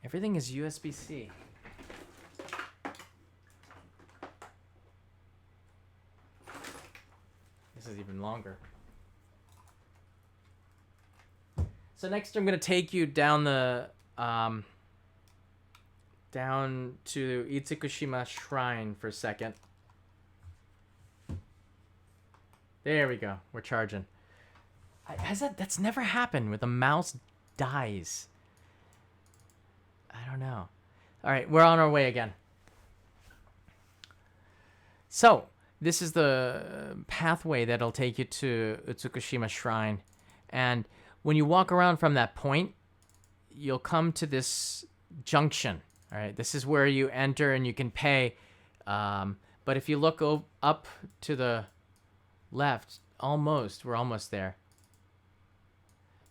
Everything is USB-C. This is even longer. So next I'm going to take you down the down to Itsukushima Shrine for a second. There we go. We're charging. That's never happened where the mouse dies. I don't know. All right, we're on our way again. So this is the pathway that'll take you to Itsukushima Shrine. And when you walk around from that point, you'll come to this junction. All right, this is where you enter and you can pay. But if you look up to the left, we're almost there.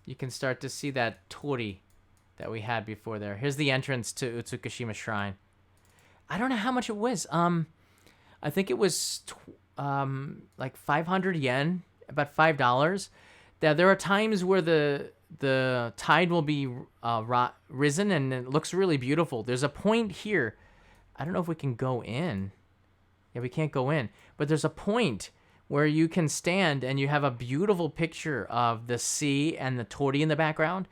You can start to see that Torii that we had before there. Here's the entrance to Itsukushima Shrine. I don't know how much it was. I think it was like 500 yen, about $5. There are times where the tide will be risen and it looks really beautiful. There's a point here. I don't know if we can go in. Yeah, we can't go in. But there's a point where you can stand and you have a beautiful picture of the sea and the Torii in the background.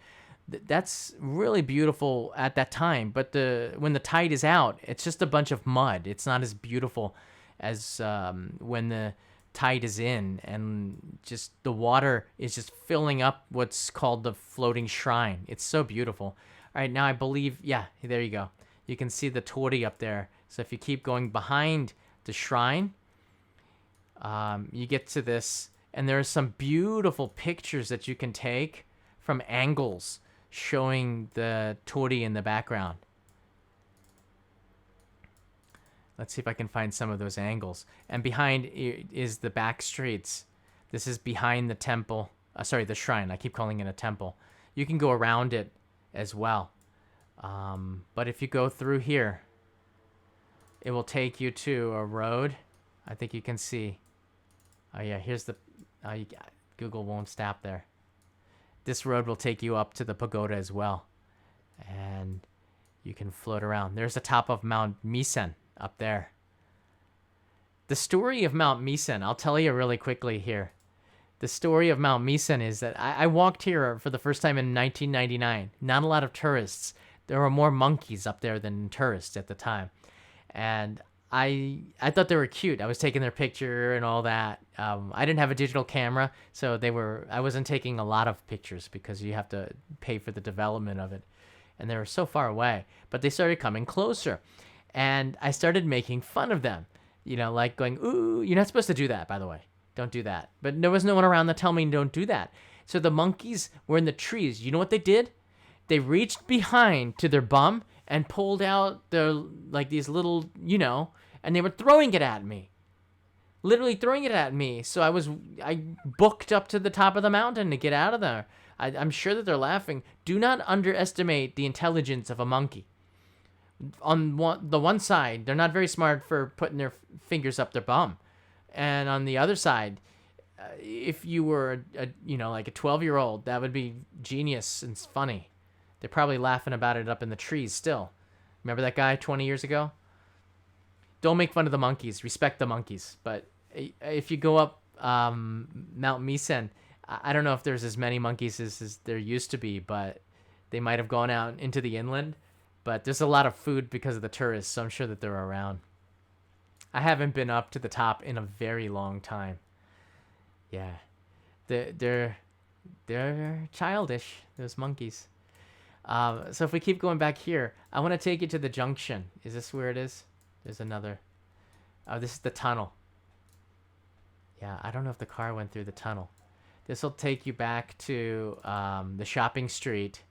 That's really beautiful at that time. But when the tide is out, it's just a bunch of mud. It's not as beautiful as when the tide is in, and just the water is just filling up what's called the floating shrine. It's so beautiful. All right, now I believe, yeah, there you go. You can see the Torii up there. So if you keep going behind the shrine, you get to this, and there are some beautiful pictures that you can take from angles showing the Torii in the background. Let's see if I can find some of those angles. And behind is the back streets. This is behind the temple. The shrine. I keep calling it a temple. You can go around it as well. But if you go through here, it will take you to a road. I think you can see. Oh yeah, here's the... Google won't stop there. This road will take you up to the pagoda as well. And you can float around. There's the top of Mount Misen up there. The story of Mount Misen, I'll tell you really quickly here. The story of Mount Misen is that I walked here for the first time in 1999. Not a lot of tourists. There were more monkeys up there than tourists at the time. And I thought they were cute. I was taking their picture and all that. I didn't have a digital camera, so I wasn't taking a lot of pictures because you have to pay for the development of it. And they were so far away. But they started coming closer. And I started making fun of them. Like going, ooh, you're not supposed to do that, by the way. Don't do that. But there was no one around to tell me don't do that. So the monkeys were in the trees. You know what they did? They reached behind to their bum and pulled out these little, and they were throwing it at me. Literally throwing it at me. So I booked up to the top of the mountain to get out of there. I'm sure that they're laughing. Do not underestimate the intelligence of a monkey. On the one side, they're not very smart for putting their fingers up their bum, and on the other side, if you were like a 12-year-old, that would be genius and funny. They're probably laughing about it up in the trees still. Remember that guy 20 years ago? Don't make fun of the monkeys. Respect the monkeys. But if you go up Mount Misen, I don't know if there's as many monkeys as there used to be, but they might have gone out into the inland. But there's a lot of food because of the tourists, so I'm sure that they're around. I haven't been up to the top in a very long time. Yeah, they're childish, those monkeys. So if we keep going back here, I want to take you to the junction. Is this where it is? There's another. Oh, this is the tunnel. Yeah, I don't know if the car went through the tunnel. This will take you back to the shopping street,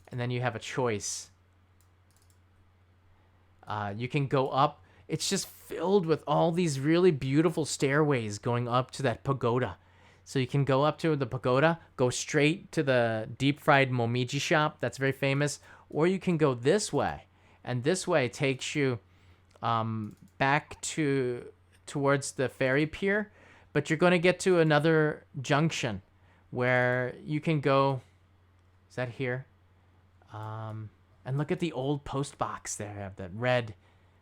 and then you have a choice. You can go up. It's just filled with all these really beautiful stairways going up to that pagoda. So you can go up to the pagoda, go straight to the deep-fried momiji shop that's very famous, or you can go this way. And this way takes you back towards the ferry pier, but you're going to get to another junction where you can go. Is that here? And look at the old post box there. I have that red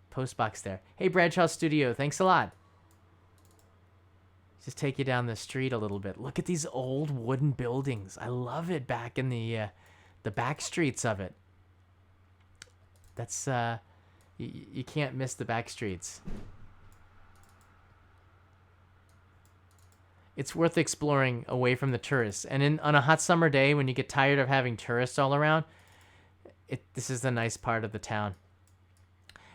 post box there. Hey, Bradshaw Studio, thanks a lot. Just take you down the street a little bit. Look at these old wooden buildings. I love it back in the back streets of it. That's you can't miss the back streets. It's worth exploring away from the tourists. And on a hot summer day when you get tired of having tourists all around, this is the nice part of the town.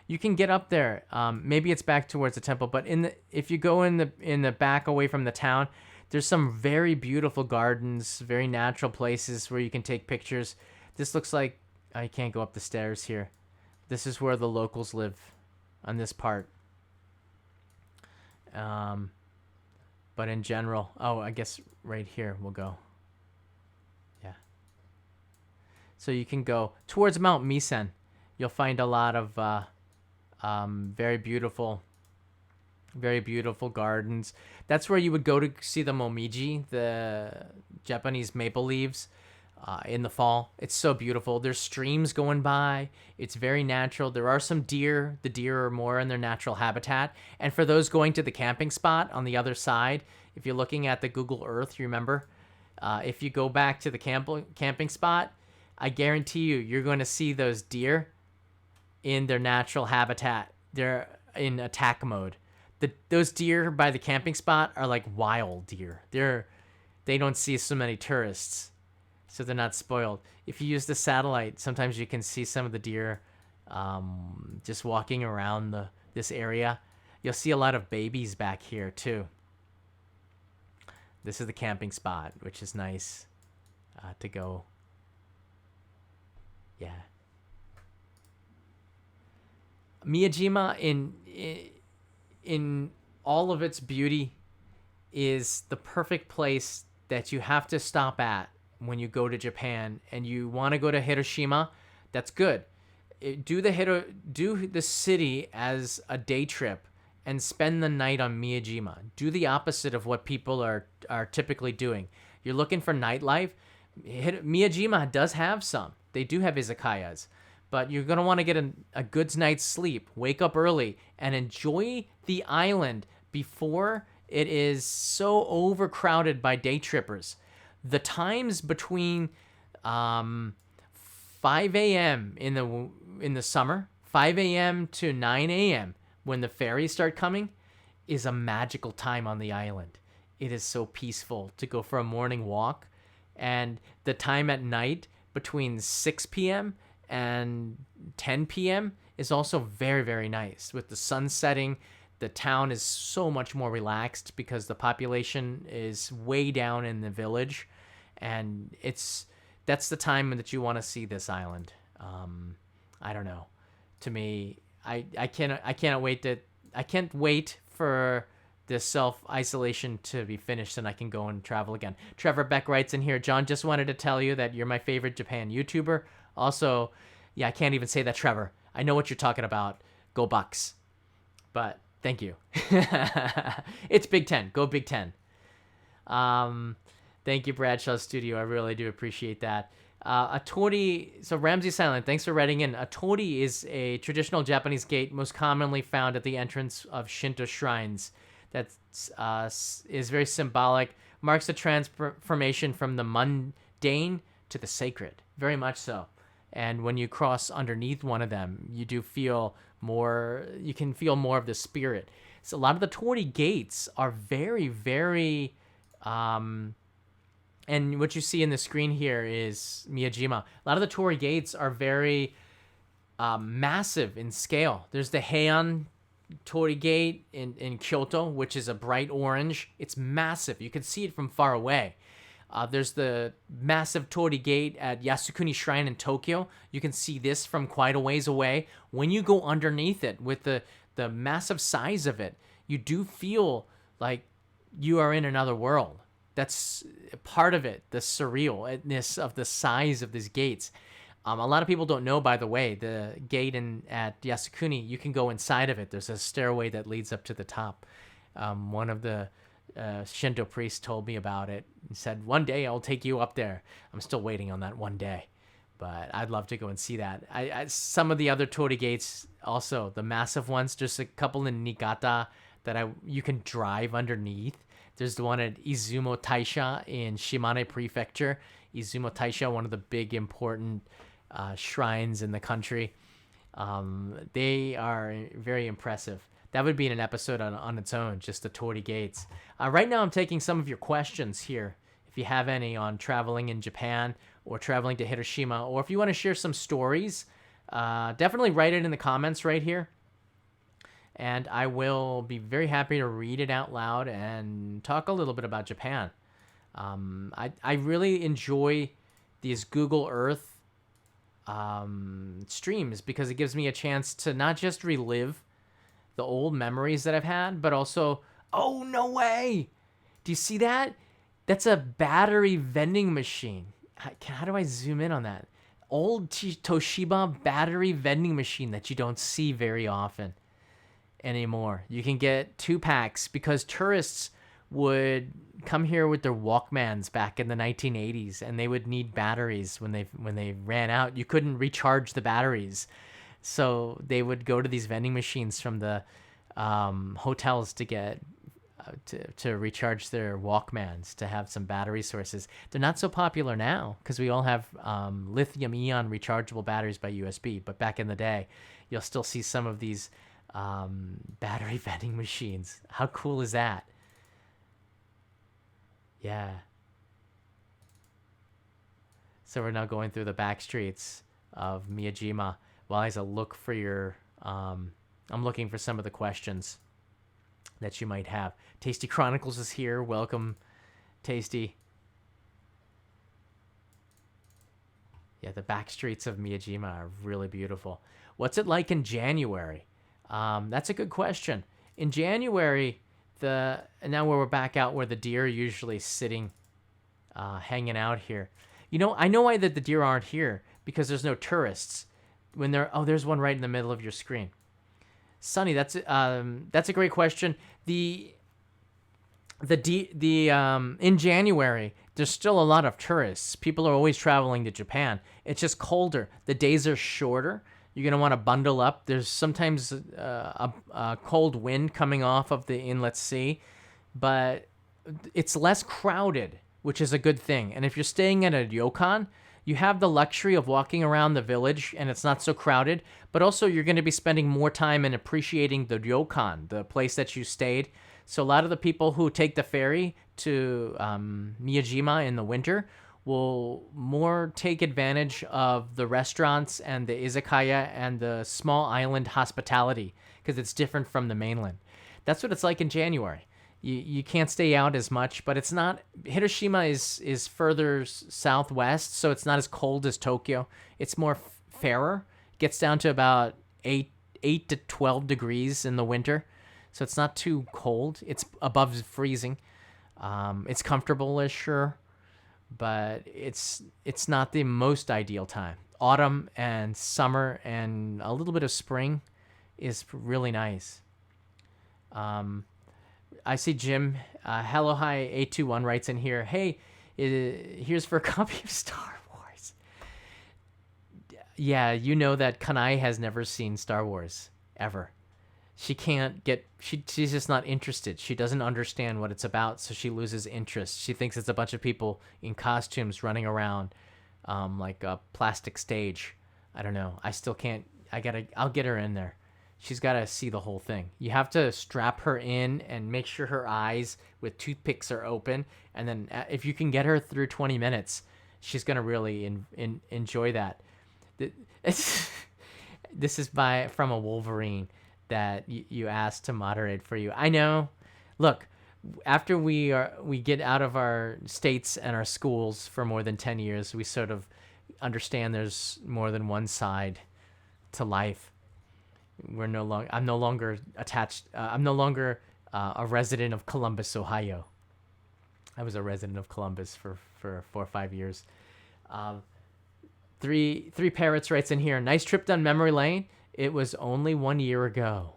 You can get up there. Maybe it's back towards the temple, but if you go in the back away from the town, there's some very beautiful gardens, very natural places where you can take pictures. This looks like I can't go up the stairs here. This is where the locals live on this part. But in general, I guess right here we'll go. Yeah. So you can go towards Mount Misen. You'll find a lot of very beautiful gardens. That's where you would go to see the momiji, the Japanese maple leaves, in the fall. It's so beautiful. There's streams going by. It's very natural. There are some deer. The deer are more in their natural habitat. And for those going to the camping spot on the other side, if you're looking at the Google Earth, you remember, if you go back to the camping spot, I guarantee you're going to see those deer in their natural habitat. They're in attack mode. Those deer by the camping spot are like wild deer. They don't see so many tourists, so they're not spoiled. If you use the satellite, sometimes you can see some of the deer just walking around this area. You'll see a lot of babies back here too. This is the camping spot, which is nice to go. Yeah. Miyajima in all of its beauty is the perfect place that you have to stop at when you go to Japan and you want to go to Hiroshima. That's good. Do the city as a day trip and spend the night on Miyajima. Do the opposite of what people are typically doing. You're looking for nightlife. Miyajima does have some. They do have izakayas. But you're going to want to get a good night's sleep, wake up early, and enjoy the island before it is so overcrowded by day trippers. The times between 5 a.m. in the summer, 5 a.m. to 9 a.m. when the ferries start coming, is a magical time on the island. It is so peaceful to go for a morning walk. And the time at night between 6 p.m. and 10 p.m. is also very, very nice. With the sun setting, the town is so much more relaxed because the population is way down in the village, and that's the time that you want to see this island. I don't know. To me, I can't wait for this self-isolation to be finished and I can go and travel again. Trevor Beck writes in here, John, just wanted to tell you that you're my favorite Japan YouTuber. Also, yeah, I can't even say that, Trevor. I know what you're talking about. Go Bucks. But thank you. It's Big Ten. Go Big Ten. Thank you, Bradshaw Studio. I really do appreciate that. A torii, so Ramsey Silent, thanks for writing in. A torii is a traditional Japanese gate most commonly found at the entrance of Shinto shrines. That is very symbolic, marks the transformation from the mundane to the sacred, very much so. And when you cross underneath one of them, you do feel more, you can feel more of the spirit. So a lot of the torii gates are very, very, and what you see in the screen here is Miyajima. A lot of the torii gates are very massive in scale. There's the Heian Torii Gate in Kyoto, which is a bright orange. It's massive. You can see it from far away. There's the massive Torii Gate at Yasukuni Shrine in Tokyo. You can see this from quite a ways away. When you go underneath it with the massive size of it, you do feel like you are in another world. That's part of it, the surrealness of the size of these gates. A lot of people don't know, by the way, the gate at Yasukuni, you can go inside of it. There's a stairway that leads up to the top. One of the Shinto priests told me about it. He said, one day I'll take you up there. I'm still waiting on that one day, but I'd love to go and see that. Some of the other torii gates, also the massive ones, there's a couple in Niigata that you can drive underneath. There's the one at Izumo Taisha in Shimane Prefecture. Izumo Taisha, one of the big important shrines in the country. They are very impressive. That would be an episode on its own, just the torii gates. Right now I'm taking some of your questions here, if you have any on traveling in Japan or traveling to Hiroshima, or if you want to share some stories, definitely write it in the comments right here. And I will be very happy to read it out loud and talk a little bit about Japan. I really enjoy these Google Earth streams because it gives me a chance to not just relive the old memories that I've had, but also, oh, no way! Do you see that? That's a battery vending machine. How do I zoom in on that? Old Toshiba battery vending machine that you don't see very often anymore. You can get 2 packs because tourists would come here with their Walkmans back in the 1980s, and they would need batteries when they ran out. You couldn't recharge the batteries, so they would go to these vending machines from the hotels to get to recharge their Walkmans, to have some battery sources. They're not so popular now because we all have lithium-ion rechargeable batteries by USB, but back in the day, you'll still see some of these battery vending machines. How cool is that? Yeah. So we're now going through the back streets of Miyajima while I look for your I'm looking for some of the questions that you might have. Tasty Chronicles is here. Welcome, Tasty. Yeah, the back streets of Miyajima are really beautiful. What's it like in January? That's a good question. In January, now we're back out where the deer are usually sitting, hanging out here. You know, I know why the deer aren't here, because there's no tourists. There's one right in the middle of your screen. Sunny, that's a great question. In January, there's still a lot of tourists. People are always traveling to Japan. It's just colder. The days are shorter. You're going to want to bundle up. There's sometimes a cold wind coming off of the inlet sea, but it's less crowded, which is a good thing. And if you're staying at a ryokan, you have the luxury of walking around the village and it's not so crowded, but also you're going to be spending more time in appreciating the ryokan, the place that you stayed. So a lot of the people who take the ferry to Miyajima in the winter will more take advantage of the restaurants and the izakaya and the small island hospitality because it's different from the mainland. That's what it's like in January. You can't stay out as much, but it's not. Hiroshima is further southwest, so it's not as cold as Tokyo. It's more fairer. It gets down to about 8 to 12 degrees in the winter, so it's not too cold. It's above freezing. It's comfortable-ish, sure, but it's not the most ideal time. autumn and summer and a little bit of spring is really nice. I see Jim, hello, hi, 821 writes in here, hey, here's for a copy of Star Wars. Yeah, you know that Kanai has never seen Star Wars, ever. She's just not interested. She doesn't understand what it's about, so she loses interest. She thinks it's a bunch of people in costumes running around like a plastic stage. I don't know. I still can't. I'll get her in there. She's got to see the whole thing. You have to strap her in and make sure her eyes with toothpicks are open. And then if you can get her through 20 minutes, she's going to really enjoy that. This is from a Wolverine that you asked to moderate for you. I know. Look, after we get out of our states and our schools for more than 10 years, we sort of understand there's more than one side to life. I'm no longer attached. I'm no longer a resident of Columbus, Ohio. I was a resident of Columbus for 4 or 5 years. Three Parrots writes in here. Nice trip down memory lane. It was only 1 year ago.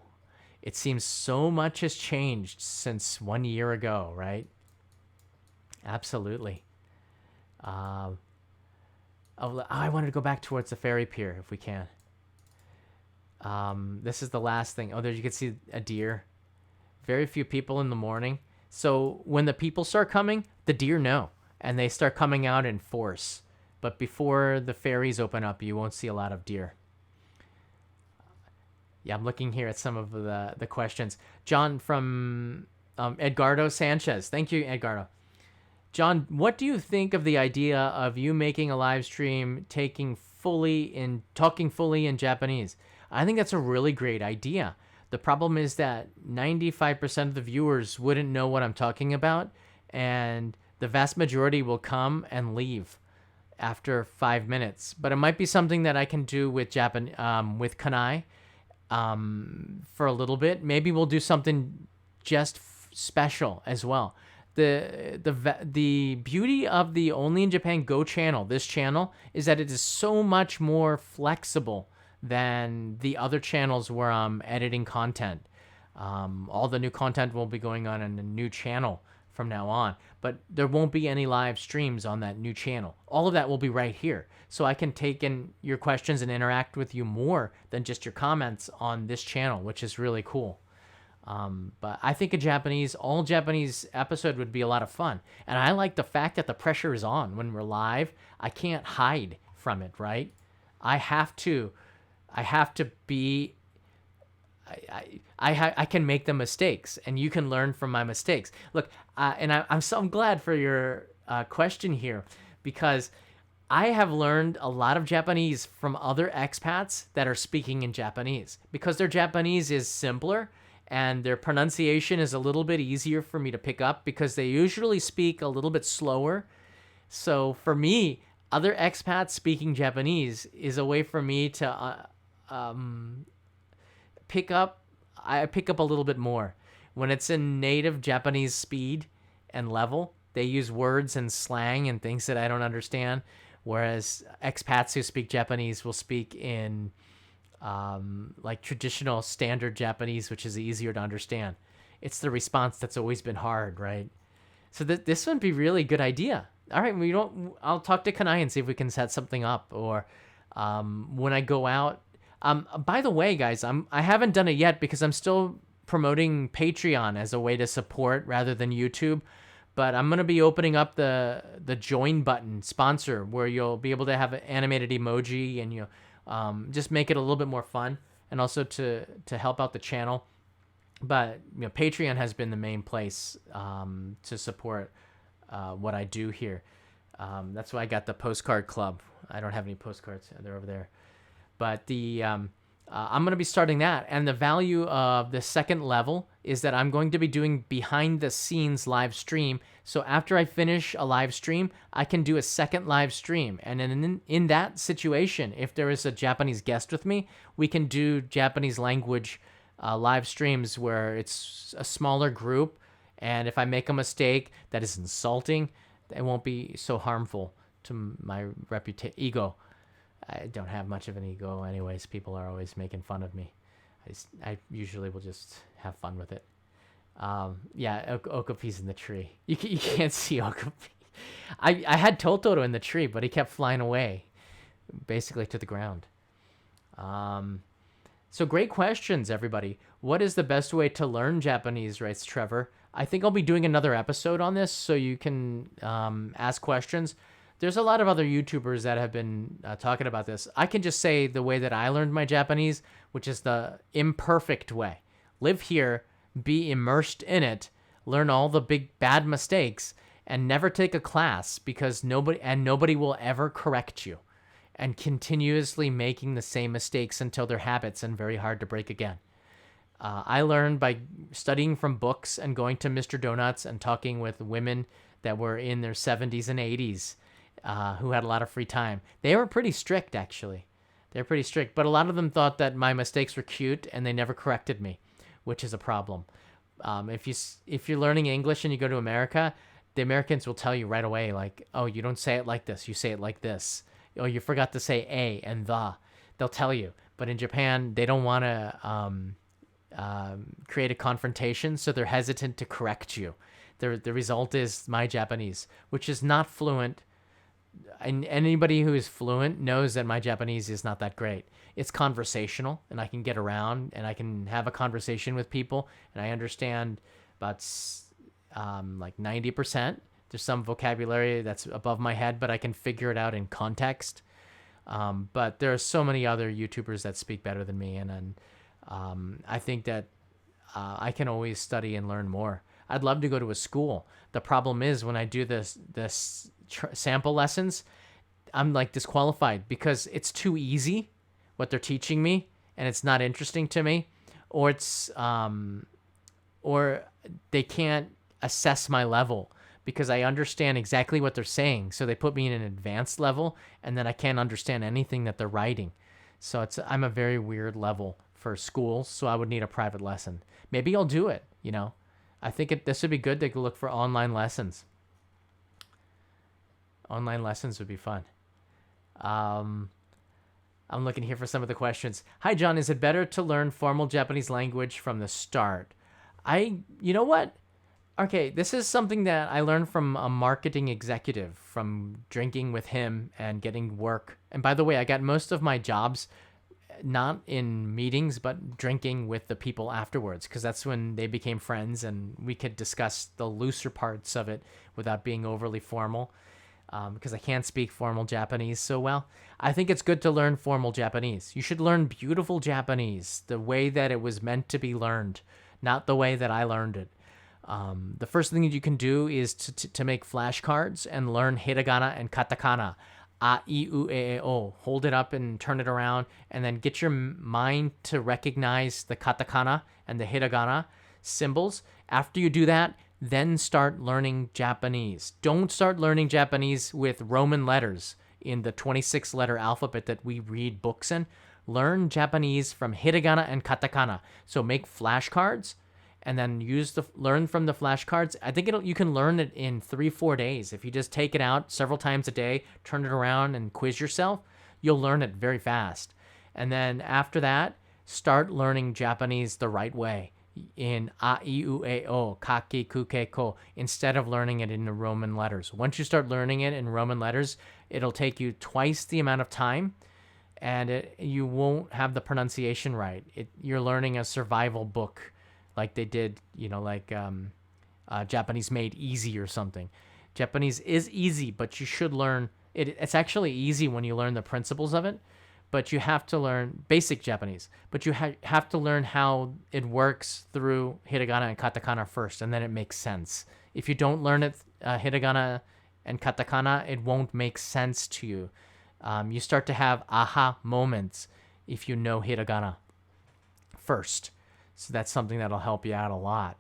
It seems so much has changed since 1 year ago, right? Absolutely. I wanted to go back towards the ferry pier if we can. This is the last thing. Oh, there you can see a deer. Very few people in the morning. So when the people start coming, the deer know, and they start coming out in force. But before the ferries open up, you won't see a lot of deer. Yeah, I'm looking here at some of the questions. John from Edgardo Sanchez. Thank you, Edgardo. John, what do you think of the idea of you making a live stream talking fully in Japanese? I think that's a really great idea. The problem is that 95% of the viewers wouldn't know what I'm talking about, and the vast majority will come and leave after 5 minutes. But it might be something that I can do with with Kanai for a little bit. Maybe we'll do something just special as well. The beauty of the Only in Japan Go channel, this channel, is that it is so much more flexible than the other channels where I'm editing content. All the new content will be going on in a new channel from now on, but there won't be any live streams on that new channel. All of that will be right here. So I can take in your questions and interact with you more than just your comments on this channel, which is really cool. But I think all Japanese episode would be a lot of fun. And I like the fact that the pressure is on when we're live. I can't hide from it, right? I have to be, I can make the mistakes, and you can learn from my mistakes. Look, I'm so glad for your question here, because I have learned a lot of Japanese from other expats that are speaking in Japanese, because their Japanese is simpler and their pronunciation is a little bit easier for me to pick up, because they usually speak a little bit slower. So for me, other expats speaking Japanese is a way for me to pick up a little bit more. When it's in native Japanese speed and level, they use words and slang and things that I don't understand, whereas expats who speak Japanese will speak in like traditional standard Japanese, which is easier to understand. It's the response that's always been hard, right? So this would be really good idea. All right, I'll talk to Kanai and see if we can set something up, or when I go out. By the way, guys, I haven't done it yet because I'm still promoting Patreon as a way to support rather than YouTube. But I'm gonna be opening up the join button sponsor, where you'll be able to have an animated emoji, and just make it a little bit more fun, and also to help out the channel. But Patreon has been the main place to support what I do here. That's why I got the postcard club. I don't have any postcards; they're over there. But I'm going to be starting that. And the value of the second level is that I'm going to be doing behind the scenes live stream. So after I finish a live stream, I can do a second live stream. And then in that situation, if there is a Japanese guest with me, we can do Japanese language live streams where it's a smaller group. And if I make a mistake that is insulting, it won't be so harmful to my ego. I don't have much of an ego anyways. People are always making fun of me. I usually will just have fun with it. Yeah, Okapi's in the tree. You can't see Okapi. I had Totoro in the tree, but he kept flying away, basically to the ground. So great questions, everybody. What is the best way to learn Japanese, writes Trevor. I think I'll be doing another episode on this so you can ask questions. There's a lot of other YouTubers that have been talking about this. I can just say the way that I learned my Japanese, which is the imperfect way. Live here, be immersed in it, learn all the big bad mistakes, and never take a class because nobody will ever correct you, and continuously making the same mistakes until they're habits and very hard to break again. I learned by studying from books and going to Mr. Donuts and talking with women that were in their 70s and 80s who had a lot of free time. They were pretty strict, actually. They're pretty strict, but a lot of them thought that my mistakes were cute and they never corrected me, which is a problem. If you're learning English and you go to America, the Americans will tell you right away, like, oh, you don't say it like this, you say it like this. Oh, you forgot to say a and the. They'll tell you. But in Japan, they don't want to create a confrontation, so they're hesitant to correct you. The result is my Japanese, which is not fluent. And anybody who is fluent knows that my Japanese is not that great. It's conversational, and I can get around, and I can have a conversation with people, and I understand about like 90%. There's some vocabulary that's above my head, but I can figure it out in context. But there are so many other YouTubers that speak better than me, and I think that I can always study and learn more. I'd love to go to a school. The problem is when I do this sample lessons, I'm like disqualified because it's too easy what they're teaching me, and it's not interesting to me, or or they can't assess my level because I understand exactly what they're saying. So they put me in an advanced level, and then I can't understand anything that they're writing. So I'm a very weird level for schools, so I would need a private lesson. Maybe I'll do it, I think this would be good to look for online lessons. Online lessons would be fun. I'm looking here for some of the questions. Hi, John. Is it better to learn formal Japanese language from the start? You know what? Okay, this is something that I learned from a marketing executive from drinking with him and getting work. And by the way, I got most of my jobs not in meetings, but drinking with the people afterwards, because that's when they became friends and we could discuss the looser parts of it without being overly formal, because I can't speak formal Japanese so well. I think it's good to learn formal Japanese. You should learn beautiful Japanese the way that it was meant to be learned, not the way that I learned it. The first thing that you can do is to make flashcards and learn hiragana and katakana. A, I, U, E, O. Hold it up and turn it around, and then get your mind to recognize the katakana and the hiragana symbols. After you do that, then start learning Japanese. Don't start learning Japanese with Roman letters in the 26-letter alphabet that we read books in. Learn Japanese from hiragana and katakana. So make flashcards, and then learn from the flashcards. I think you can learn it in 3-4 days. If you just take it out several times a day, turn it around and quiz yourself, you'll learn it very fast. And then after that, start learning Japanese the right way in A, I, U, E, O, Kaki, Kuke, Ko, instead of learning it in the Roman letters. Once you start learning it in Roman letters, it'll take you twice the amount of time, and you won't have the pronunciation right. You're learning a survival book, like they did, Japanese Made Easy or something. Japanese is easy, but you should learn it. It's actually easy when you learn the principles of it, but you have to learn basic Japanese. But you have to learn how it works through hiragana and katakana first, and then it makes sense. If you don't learn it, hiragana and katakana, it won't make sense to you. You start to have aha moments if you know hiragana first. So that's something that'll help you out a lot.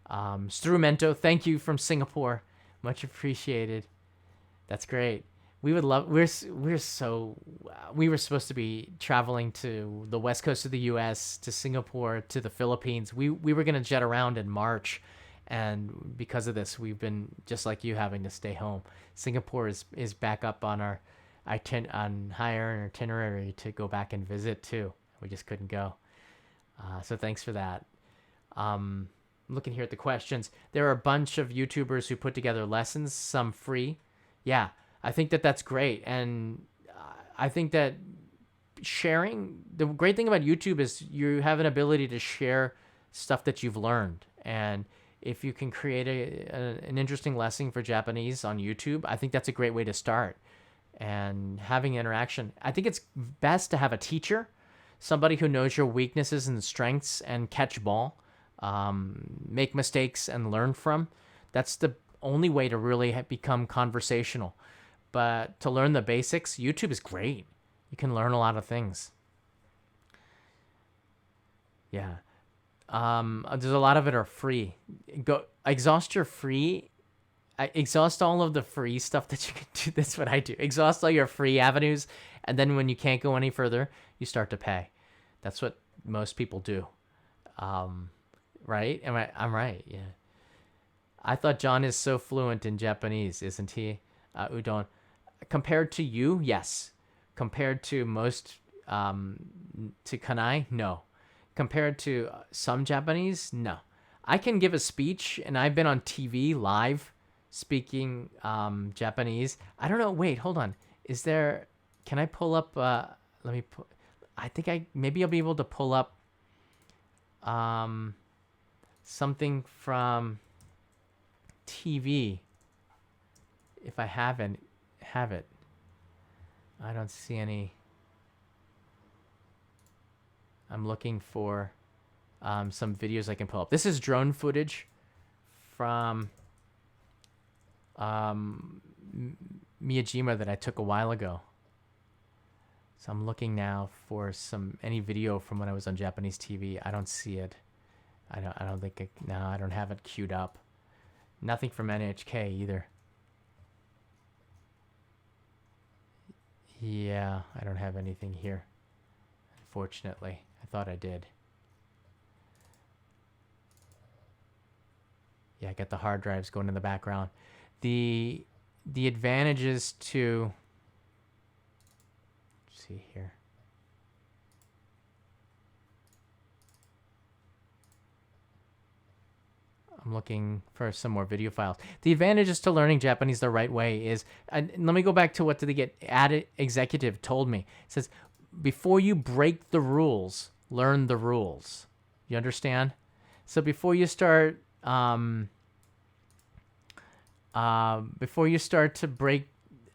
Strumento, thank you from Singapore. Much appreciated. That's great. We would love. We were supposed to be traveling to the west coast of the U.S., to Singapore, to the Philippines. We were gonna jet around in March, and because of this, we've been just like you, having to stay home. Singapore is back up on our hire an itinerary to go back and visit too. We just couldn't go. So thanks for that. Looking here at the questions, there are a bunch of YouTubers who put together lessons, some free. Yeah, I think that that's great, and I think that sharing, the great thing about YouTube is you have an ability to share stuff that you've learned, and if you can create an interesting lesson for Japanese on YouTube, I think that's a great way to start. And having interaction, I think it's best to have a teacher, somebody who knows your weaknesses and strengths and catch ball, make mistakes and learn from. That's the only way to really become conversational. But to learn the basics, YouTube is great. You can learn a lot of things. Yeah. There's a lot of it are free. Go exhaust your free. Exhaust all of the free stuff that you can do. That's what I do. Exhaust all your free avenues, and then when you can't go any further, you start to pay. That's what most people do. Right? I'm right. Yeah. I thought John is so fluent in Japanese, isn't he? Udon. Compared to you, yes. Compared to most, to Kanai, no. Compared to some Japanese, no. I can give a speech, and I've been on TV live speaking Japanese. I don't know. Wait, hold on. Is there? Can I pull up? Let me. I think maybe I'll be able to pull up something from TV if I have it. I don't see any. I'm looking for some videos I can pull up. This is drone footage from Miyajima that I took a while ago. So I'm looking now for any video from when I was on Japanese TV. I don't see it. I don't think I don't have it queued up. Nothing from NHK either. Yeah, I don't have anything here. Unfortunately, I thought I did. Yeah, I got the hard drives going in the background. The advantages to, let's see here. I'm looking for some more video files. The advantages to learning Japanese the right way is, let me go back to what the ad executive told me. It says, before you break the rules, learn the rules. You understand? So before you start to break,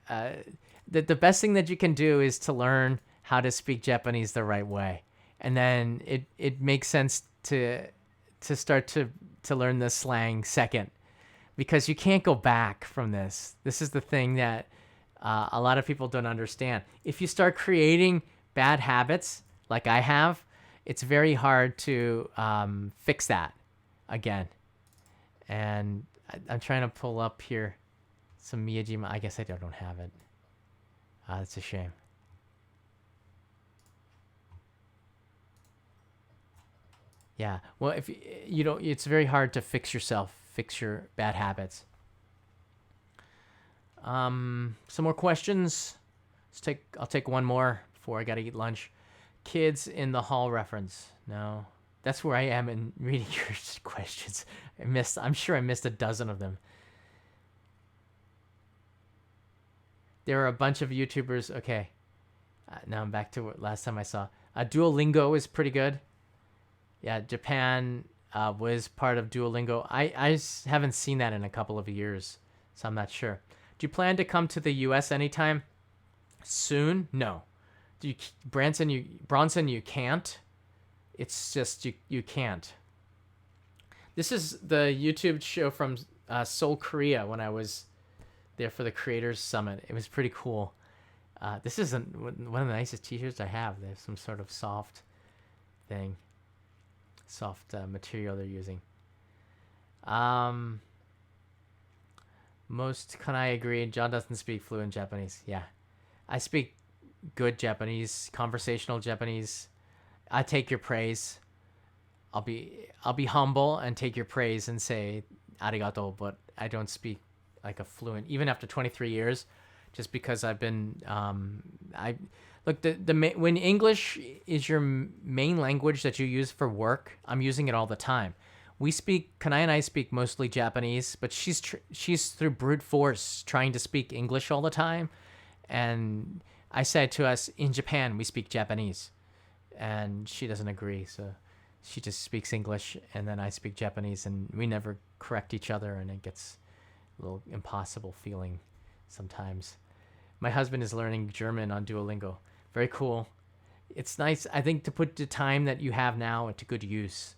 the best thing that you can do is to learn how to speak Japanese the right way, and then it makes sense to start to learn the slang second, because you can't go back from this. This is the thing that a lot of people don't understand. If you start creating bad habits like I have, it's very hard to fix that again. And I'm trying to pull up here some Miyajima. I guess I don't have it. That's a shame. Yeah. Well, if you don't, it's very hard to fix your bad habits. Some more questions. I'll take one more before I gotta eat lunch. Kids in the hall reference. No, that's where I am in reading your questions. I'm sure I missed a dozen of them. There are a bunch of YouTubers. Okay. Now I'm back to what last time I saw. Duolingo is pretty good. Yeah, Japan was part of Duolingo. I haven't seen that in a couple of years, so I'm not sure. Do you plan to come to the U.S. anytime soon? No. Bronson, you can't. It's just you can't. This is the YouTube show from Seoul, Korea, when I was there for the Creators Summit. It was pretty cool. This is one of the nicest t-shirts I have. There's some sort of soft thing. Soft material they're using. Can I agree? John doesn't speak fluent Japanese. Yeah. I speak good Japanese, conversational Japanese. I take your praise. I'll be humble and take your praise and say arigato, but I don't speak like a fluent. Even after 23 years, just because I've been I look when English is your main language that you use for work, I'm using it all the time. Kanai and I speak mostly Japanese, but she's through brute force trying to speak English all the time, and I said to us, in Japan we speak Japanese, and she doesn't agree, so she just speaks English and then I speak Japanese, and we never correct each other, and it gets a little impossible feeling sometimes. My husband is learning German on Duolingo. Very cool. It's nice, I think, to put the time that you have now into good use.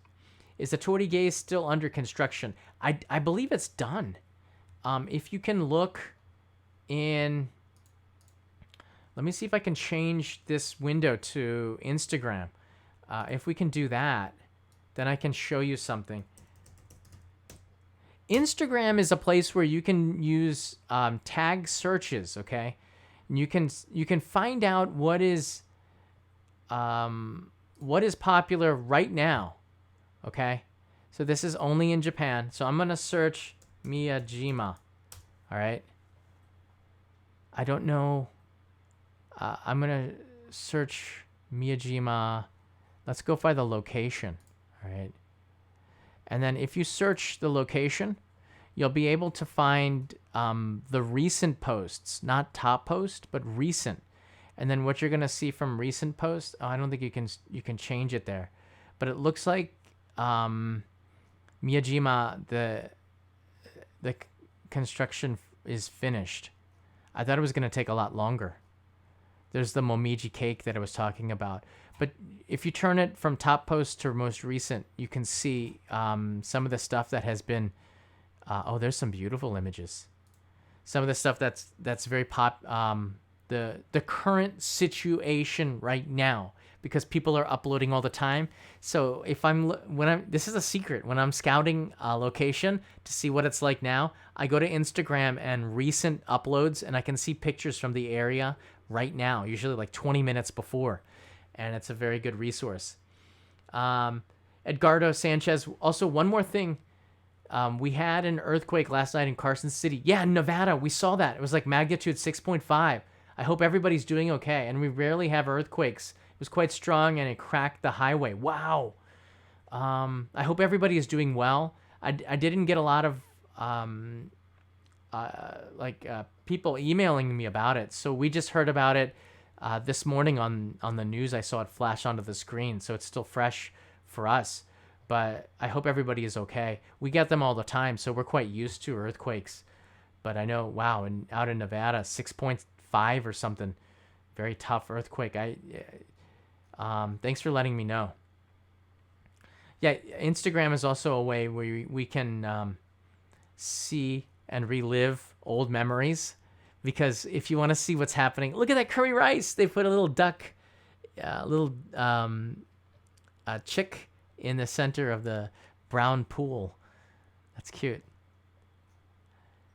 Is the Torii Gate still under construction? I believe it's done. If you can look in... Let me see if I can change this window to Instagram. If we can do that, then I can show you something. Instagram is a place where you can use tag searches, okay? And you can find out what is popular right now, okay? So this is only in Japan. So I'm gonna search Miyajima. All right. I don't know. I'm gonna search Miyajima. Let's go find the location. All right. And then if you search the location, you'll be able to find the recent posts, not top post, but recent. And then what you're gonna see from recent posts, I don't think you can change it there, but it looks like Miyajima, the construction is finished. I thought it was gonna take a lot longer. There's the Momiji cake that I was talking about. But if you turn it from top post to most recent, you can see some of the stuff that has been... there's some beautiful images. Some of the stuff that's very the current situation right now, because people are uploading all the time. So if this is a secret, when I'm scouting a location to see what it's like now, I go to Instagram and recent uploads, and I can see pictures from the area right now, usually like 20 minutes before, and it's a very good resource. Edgardo Sanchez, also one more thing. We had an earthquake last night in Carson City. Yeah, in Nevada, we saw that. It was like magnitude 6.5. I hope everybody's doing okay, and we rarely have earthquakes. It was quite strong, and it cracked the highway. Wow. I hope everybody is doing well. I didn't get a lot of people emailing me about it, so we just heard about it this morning on the news. I saw it flash onto the screen, so it's still fresh for us. But I hope everybody is okay. We get them all the time, so we're quite used to earthquakes. But I know, wow, and out in Nevada, 6.5 or something, very tough earthquake. Thanks for letting me know. Yeah, Instagram is also a way where we can see and relive old memories. Because if you want to see what's happening, look at that curry rice. They put a little duck, chick in the center of the brown pool. That's cute.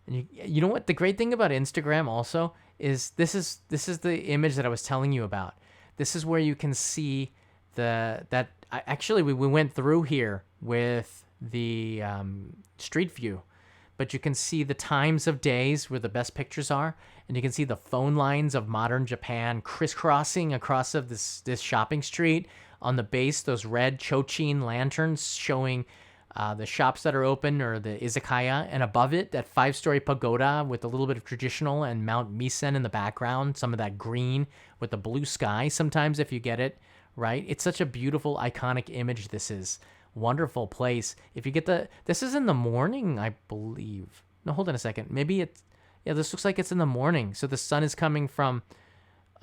And you know what? The great thing about Instagram also is this is the image that I was telling you about. This is where you can see actually we went through here with the street view, but you can see the times of days where the best pictures are, and you can see the phone lines of modern Japan crisscrossing across of this shopping street. On the base, those red chochin lanterns showing the shops that are open, or the izakaya, and above it, that 5-story pagoda with a little bit of traditional, and Mount Misen in the background, some of that green with the blue sky sometimes if you get it right. It's such a beautiful, iconic image. This is wonderful place. If you get this is in the morning, I believe. No, hold on a second. Maybe this looks like it's in the morning. So the sun is coming from,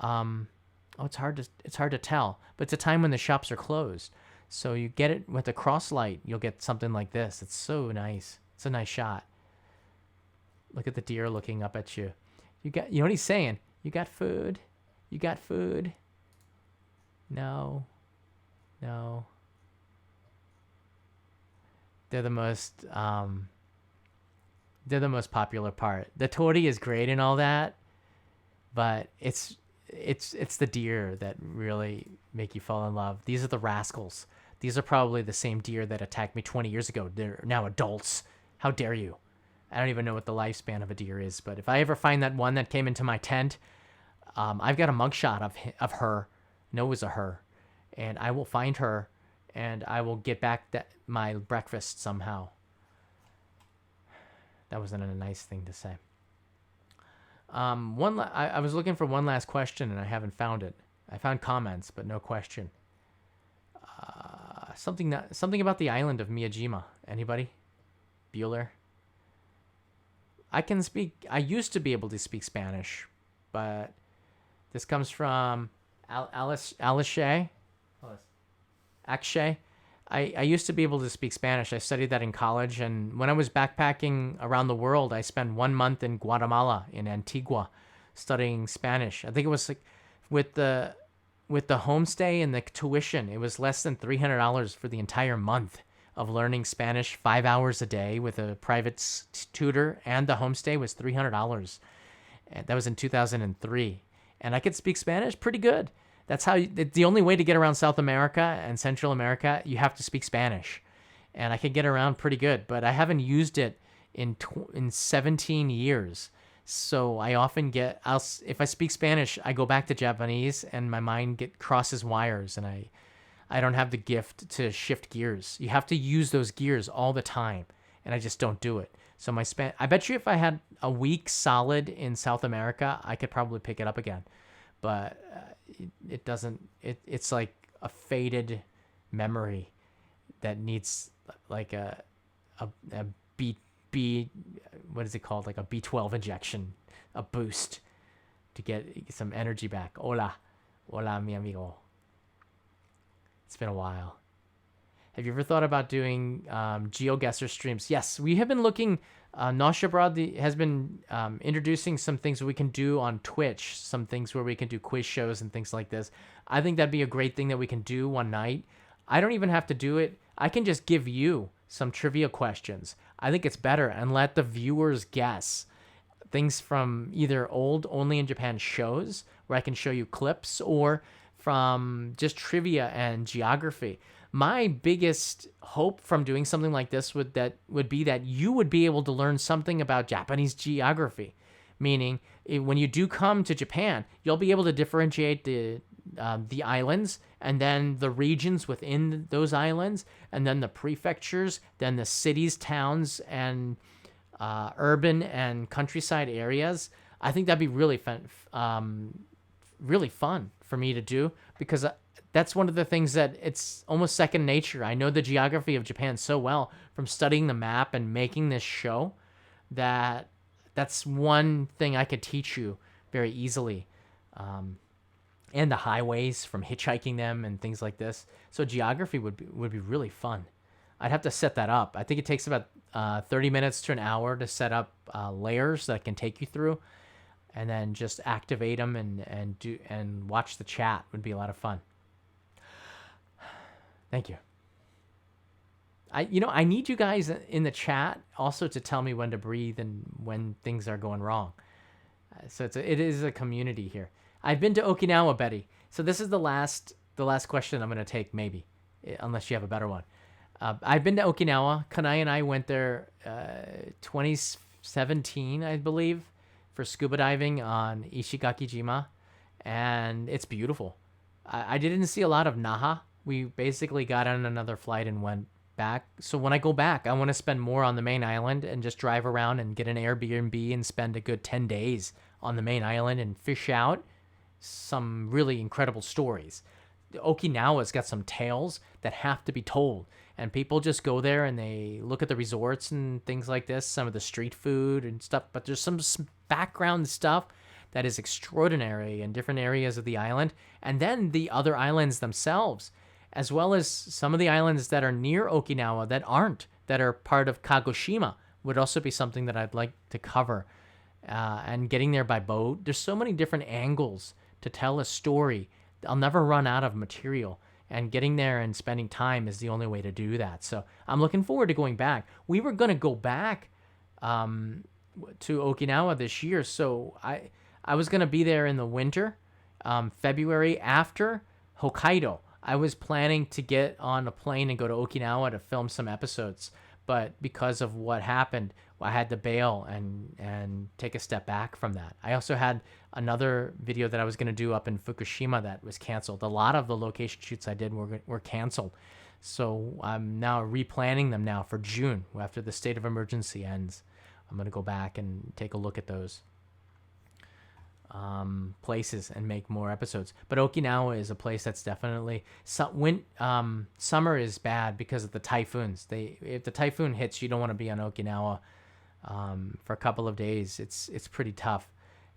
it's hard to tell, but it's a time when the shops are closed. So you get it with a cross light, you'll get something like this. It's so nice. It's a nice shot. Look at the deer looking up at you. You know what he's saying? You got food? You got food? No. They're the most popular part. The Torii is great and all that, but it's the deer that really make you fall in love. These are the rascals. These are probably the same deer that attacked me 20 years ago. They're now adults. How dare you? I don't even know what the lifespan of a deer is, but if I ever find that one that came into my tent, I've got a mugshot of her. No, it was a her, and I will find her, and I will get back my breakfast somehow. That wasn't a nice thing to say. I was looking for one last question, and I haven't found it. I found comments, but no question. Something about the island of Miyajima. Anybody? Bueller? I used to be able to speak Spanish, but this comes from Akshay. I used to be able to speak Spanish. I studied that in college, and when I was backpacking around the world, I spent 1 month in Guatemala, in Antigua, studying Spanish. I think it was like with the homestay and the tuition, it was less than $300 for the entire month of learning Spanish, 5 hours a day with a private tutor, and the homestay was $300. And that was in 2003. And I could speak Spanish pretty good. That's how the only way to get around South America and Central America, you have to speak Spanish. And I could get around pretty good, but I haven't used it in 17 years. So I often if I speak Spanish, I go back to Japanese and my mind crosses wires, and I don't have the gift to shift gears. You have to use those gears all the time, and I just don't do it. So I bet you if I had a week solid in South America, I could probably pick it up again. But it doesn't. It's like a faded memory that needs like a B what is it called? Like a B12 injection, a boost to get some energy back. Hola, mi amigo. It's been a while. Have you ever thought about doing GeoGuessr streams? Yes, we have been looking. Nosha Broad has been introducing some things that we can do on Twitch, some things where we can do quiz shows and things like this. I think that'd be a great thing that we can do one night. I don't even have to do it. I can just give you some trivia questions. I think it's better, and let the viewers guess things from either old Only in Japan shows where I can show you clips, or from just trivia and geography. My biggest hope from doing something like this would be that you would be able to learn something about Japanese geography, meaning when you do come to Japan, you'll be able to differentiate the islands, and then the regions within those islands, and then the prefectures, then the cities, towns, and urban and countryside areas. I think that'd be really fun, for me to do, because that's one of the things that it's almost second nature. I know the geography of Japan so well from studying the map and making this show that's one thing I could teach you very easily. And the highways from hitchhiking them and things like this. So geography would be really fun. I'd have to set that up. I think it takes about 30 minutes to an hour to set up layers that can take you through, and then just activate them and watch the chat would be a lot of fun. Thank you. I need you guys in the chat also to tell me when to breathe and when things are going wrong. So it is a community here. I've been to Okinawa, Betty. So this is the last question I'm going to take, maybe, unless you have a better one. I've been to Okinawa. Kanai and I went there 2017, I believe, for scuba diving on Ishigaki-jima, and it's beautiful. I didn't see a lot of Naha. We basically got on another flight and went back. So when I go back, I want to spend more on the main island and just drive around and get an Airbnb and spend a good 10 days on the main island and fish out some really incredible stories. Okinawa's got some tales that have to be told, and people just go there and they look at the resorts and things like this, some of the street food and stuff, but there's some background stuff that is extraordinary in different areas of the island, and then the other islands themselves, as well as some of the islands that are near Okinawa that are part of Kagoshima, would also be something that I'd like to cover. And getting there by boat, there's so many different angles to tell a story. I'll never run out of material, and getting there and spending time is the only way to do that. So I'm looking forward to going back. We were going to go back to Okinawa this year, so I was going to be there in the winter, February, after Hokkaido. I was planning to get on a plane and go to Okinawa to film some episodes, but because of what happened, I had to bail and take a step back from that. I also had another video that I was going to do up in Fukushima that was canceled. A lot of the location shoots I did were canceled. So I'm now replanning them now for June after the state of emergency ends. I'm going to go back and take a look at those places and make more episodes. But Okinawa is a place that's definitely summer is bad because of the typhoons. If the typhoon hits, you don't want to be on Okinawa for a couple of days. It's pretty tough,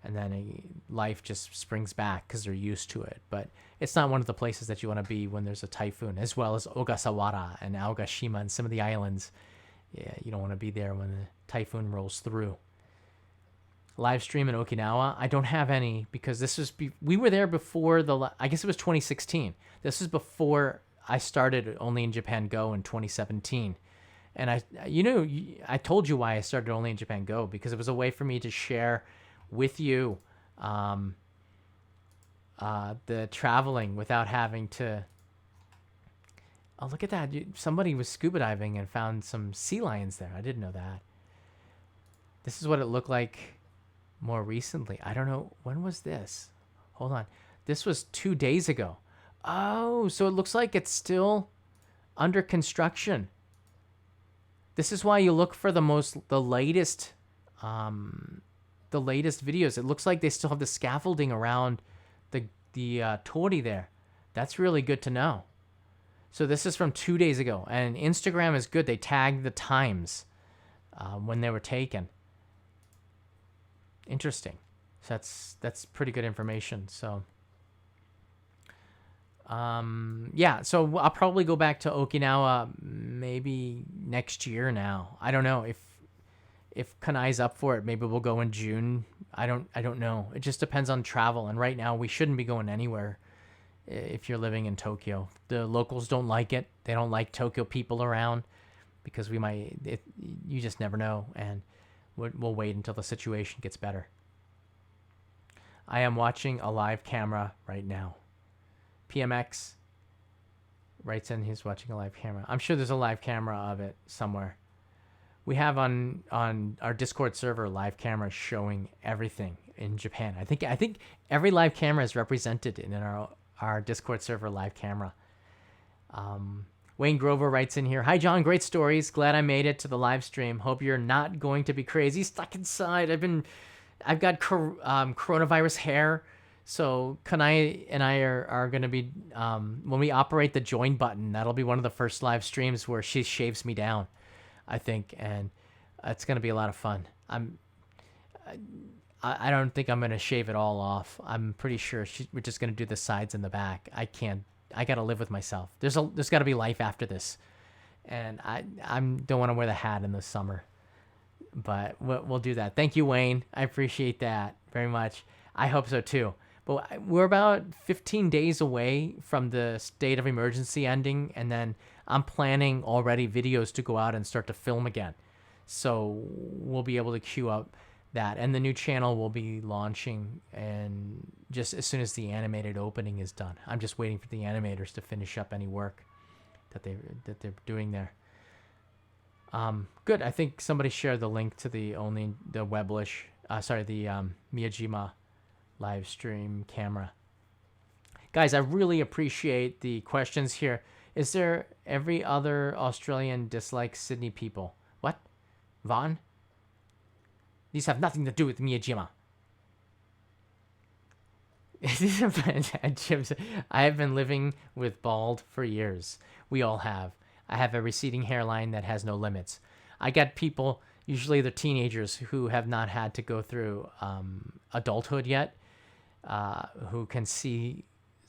and then life just springs back because they're used to it. But it's not one of the places that you want to be when there's a typhoon, as well as Ogasawara and Aogashima and some of the islands. Yeah, you don't want to be there when the typhoon rolls through. Live stream in Okinawa, I don't have any because we were there before I guess it was 2016. This is before I started Only in Japan Go in 2017. And I told you why I started Only in Japan Go, because it was a way for me to share with you the traveling without having to. Oh, look at that. Somebody was scuba diving and found some sea lions there. I didn't know that. This is what it looked like more recently. I don't know. When was this? Hold on. This was 2 days ago. Oh, so it looks like it's still under construction. This is why you look for the latest videos. It looks like they still have the scaffolding around the Torii there. That's really good to know. So this is from 2 days ago, and Instagram is good. They tagged the times when they were taken. Interesting. So that's pretty good information. So yeah, so I'll probably go back to Okinawa maybe next year now. I don't know if Kanai's up for it. Maybe we'll go in June. I don't know. It just depends on travel, and right now we shouldn't be going anywhere if you're living in Tokyo. The locals don't like it. They don't like Tokyo people around because you just never know, and we'll wait until the situation gets better. I am watching a live camera right now. PMX writes in he's watching a live camera. I'm sure there's a live camera of it somewhere. We have on our Discord server live cameras showing everything in Japan. I think every live camera is represented in our Discord server live camera. Wayne Grover writes in here, "Hi John, great stories. Glad I made it to the live stream. Hope you're not going to be crazy stuck inside. I've got coronavirus hair, so Kanai and I are going to be when we operate the join button, that'll be one of the first live streams where she shaves me down, I think, and it's going to be a lot of fun. I don't think I'm going to shave it all off. I'm pretty sure we're just going to do the sides and the back. I got to live with myself. There's got to be life after this. And I don't want to wear the hat in the summer. But we'll do that. Thank you, Wayne. I appreciate that very much. I hope so too. But we're about 15 days away from the state of emergency ending, and then I'm planning already videos to go out and start to film again. So we'll be able to queue up that, and the new channel will be launching and just as soon as the animated opening is done. I'm just waiting for the animators to finish up any work that they're doing there. Good. I think somebody shared the link to the Miyajima live stream camera. Guys, I really appreciate the questions here. Is there every other Australian dislikes Sydney people? What? Vaughn? These have nothing to do with Miyajima. I have been living with bald for years. We all have. I have a receding hairline that has no limits. I get people, usually they're teenagers who have not had to go through adulthood yet, who can see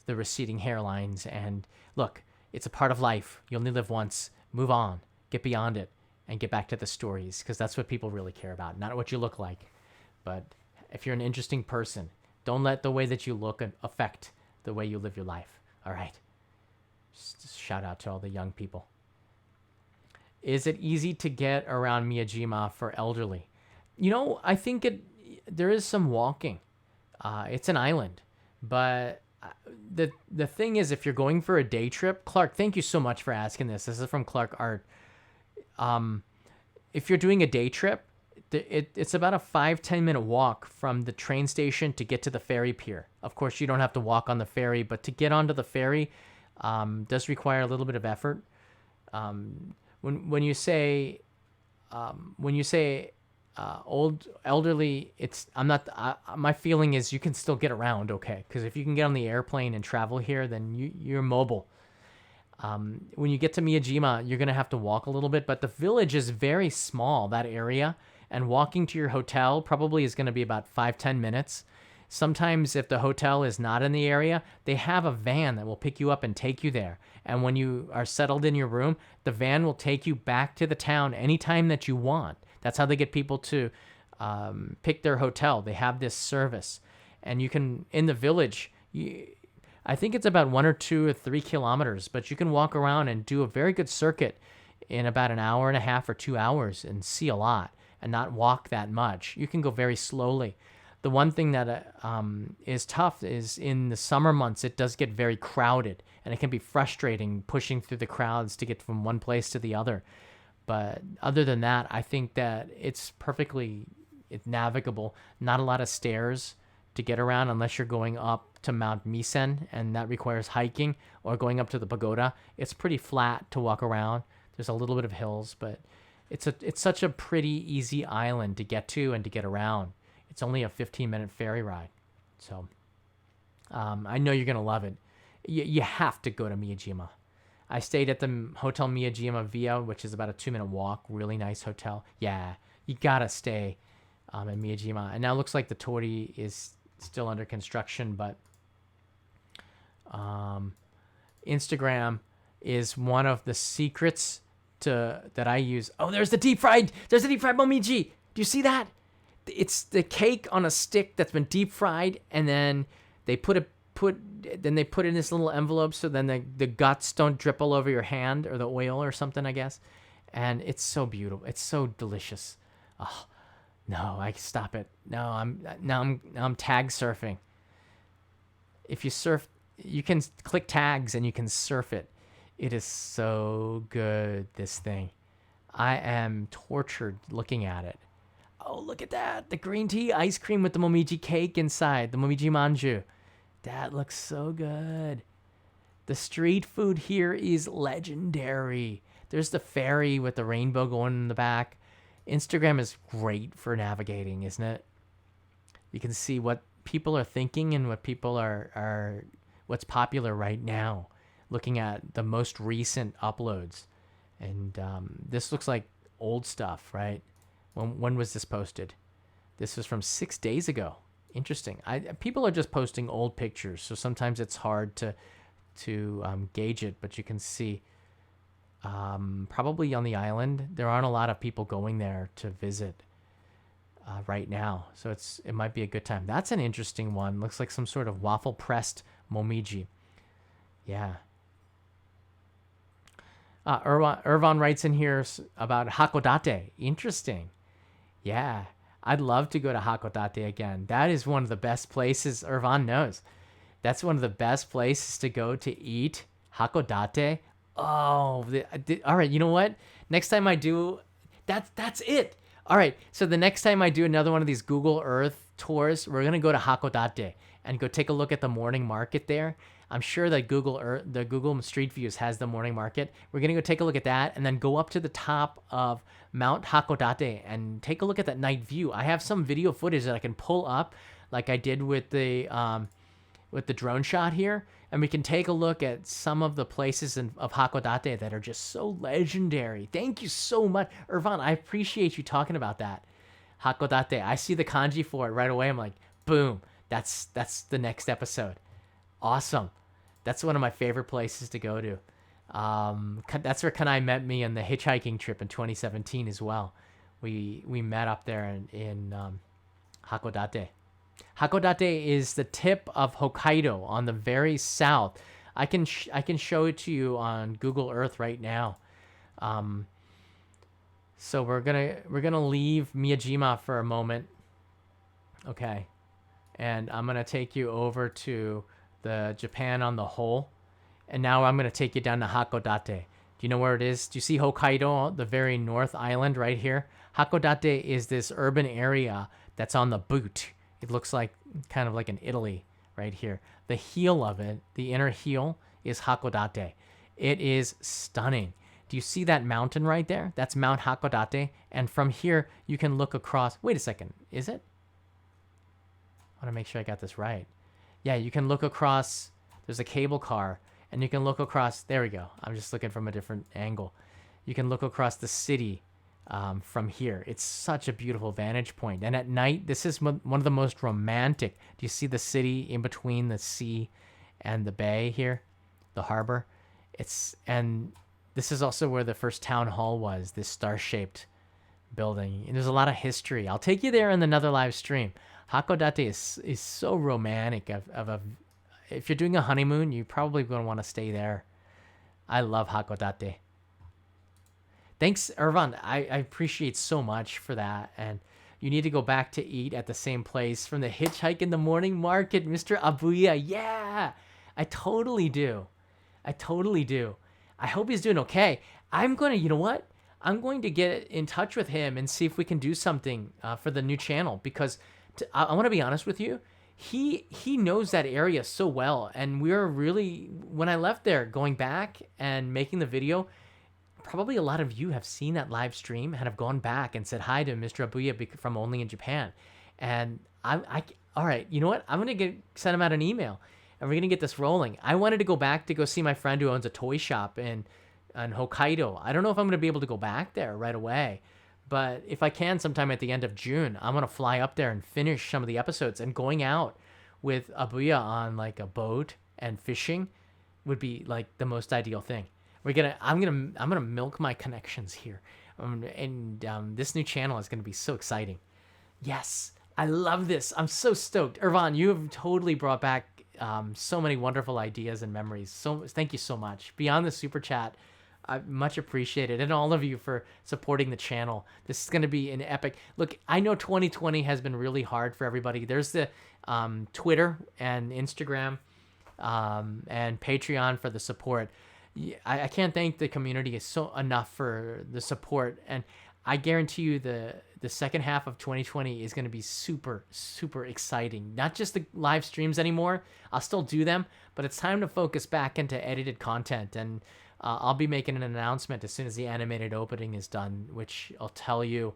the receding hairlines. And look, it's a part of life. You only live once. Move on. Get beyond it. And get back to the stories, because that's what people really care about, not what you look like. But if you're an interesting person, don't let the way that you look affect the way you live your life. All right. Just shout out to all the young people. Is it easy to get around Miyajima for elderly? I think there is some walking. It's an island. But the thing is, if you're going for a day trip, Clark, thank you so much for asking this. This is from Clark Art. If you're doing a day trip, It's about a 5-10 minute walk from the train station to get to the ferry pier. Of course, you don't have to walk on the ferry, but to get onto the ferry does require a little bit of effort. When you say elderly, my feeling is you can still get around okay, because if you can get on the airplane and travel here, then you're mobile. When you get to Miyajima, you're gonna have to walk a little bit, but the village is very small, that area, and walking to your hotel probably is gonna be about 5-10 minutes. Sometimes if the hotel is not in the area, they have a van that will pick you up and take you there. And when you are settled in your room, the van will take you back to the town anytime that you want. That's how they get people to pick their hotel. They have this service. And you can, in the village, I think it's about 1 or 2 or 3 kilometers, but you can walk around and do a very good circuit in about an hour and a half or 2 hours and see a lot and not walk that much. You can go very slowly. The one thing that is tough is in the summer months, it does get very crowded, and it can be frustrating pushing through the crowds to get from one place to the other. But other than that, I think that it's navigable. Not a lot of stairs to get around unless you're going up to Mount Misen, and that requires hiking, or going up to the pagoda. It's pretty flat to walk around. There's a little bit of hills, but it's such a pretty easy island to get to and to get around. It's only a 15-minute ferry ride. So I know you're going to love it. You have to go to Miyajima. I stayed at the Hotel Miyajima Via, which is about a 2-minute walk. Really nice hotel. Yeah, you got to stay in Miyajima. And now it looks like the Torii is still under construction, but Instagram is one of the secrets that I use. Oh, there's the deep fried momiji. Do you see that? It's the cake on a stick that's been deep fried, and then they put it in this little envelope so then the guts don't drip all over your hand, or the oil or something, I guess. And it's so beautiful. It's so delicious. Oh, no, I can stop it. No, I'm tag surfing. If you surf, you can click tags and you can surf it. It is so good, this thing. I am tortured looking at it. Oh, look at that. The green tea ice cream with the momiji cake inside. The momiji manju. That looks so good. The street food here is legendary. There's the ferry with the rainbow going in the back. Instagram is great for navigating, isn't it? You can see what people are thinking and what people are what's popular right now. Looking at the most recent uploads. And this looks like old stuff, right? When was this posted? This was from 6 days ago. Interesting. People are just posting old pictures, so sometimes it's hard to gauge it, but you can see probably on the island, there aren't a lot of people going there to visit right now, so it might be a good time. That's an interesting one. Looks like some sort of waffle pressed momiji. Yeah. Irvan writes in here about Hakodate. Interesting. Yeah, I'd love to go to Hakodate again. That is one of the best places. Irvan knows. That's one of the best places to go to eat. Hakodate. Oh, all right. You know what? Next time I do, that's it. All right. So the next time I do another one of these Google Earth tours, we're gonna go to Hakodate and go take a look at the morning market there. I'm sure that the Google Street Views has the morning market. We're going to go take a look at that and then go up to the top of Mount Hakodate and take a look at that night view. I have some video footage that I can pull up like I did with the drone shot here, and we can take a look at some of the places of Hakodate that are just so legendary. Thank you so much, Irvan. I appreciate you talking about that. Hakodate. I see the kanji for it right away. I'm like, boom, that's the next episode. Awesome. That's one of my favorite places to go to. That's where Kanai met me on the hitchhiking trip in 2017 as well. We met up there in Hakodate. Hakodate is the tip of Hokkaido on the very south. I can show it to you on Google Earth right now. So we're gonna leave Miyajima for a moment. Okay, and I'm gonna take you over to the Japan on the whole, and now I'm gonna take you down to Hakodate. Do you know where it is? Do you see Hokkaido, the very north island right here? Hakodate is this urban area that's on the boot. It looks like kind of like in Italy right here. The heel of it, the inner heel, is Hakodate. It is stunning. Do you see that mountain right there? That's Mount Hakodate. And from here, you can look across. Wait a second. Is it? I want to make sure I got this right. Yeah, you can look across. There's a cable car. And you can look across. There we go. I'm just looking from a different angle. You can look across the city from here. It's such a beautiful vantage point. And at night, this is one of the most romantic. Do you see the city in between the sea and the bay here? The harbor? And this is also where the first town hall was, this star-shaped building. And there's a lot of history. I'll take you there in another live stream. Hakodate is so romantic. If you're doing a honeymoon, you're probably going to want to stay there. I love Hakodate. Thanks, Irvan. I appreciate so much for that. And you need to go back to eat at the same place from the Hitchhike in the Morning Market, Mr. Abuya. Yeah, I totally do. I hope he's doing okay. You know what? I'm going to get in touch with him and see if we can do something for the new channel, because I want to be honest with you. He knows that area so well, and we're really, when I left there, going back and making the video, probably a lot of you have seen that live stream and have gone back and said hi to Mr. Abuya from Only in Japan. And all right, you know what? I'm going to send him out an email, and we're going to get this rolling. I wanted to go back to go see my friend who owns a toy shop in Hokkaido. I don't know if I'm going to be able to go back there right away, but if I can sometime at the end of June, I'm going to fly up there and finish some of the episodes. And going out with Abuya on like a boat and fishing would be like the most ideal thing. I'm gonna milk my connections here, and this new channel is gonna be so exciting. Yes, I love this. I'm so stoked. Irvan, you have totally brought back so many wonderful ideas and memories. So thank you so much. Beyond the super chat, I much appreciated, and all of you for supporting the channel. This is gonna be an epic. Look, I know 2020 has been really hard for everybody. There's the Twitter and Instagram and Patreon for the support. I can't thank the community enough for the support, and I guarantee you the second half of 2020 is going to be super, super exciting. Not just the live streams anymore. I'll still do them, but it's time to focus back into edited content, and I'll be making an announcement as soon as the animated opening is done, which I'll tell you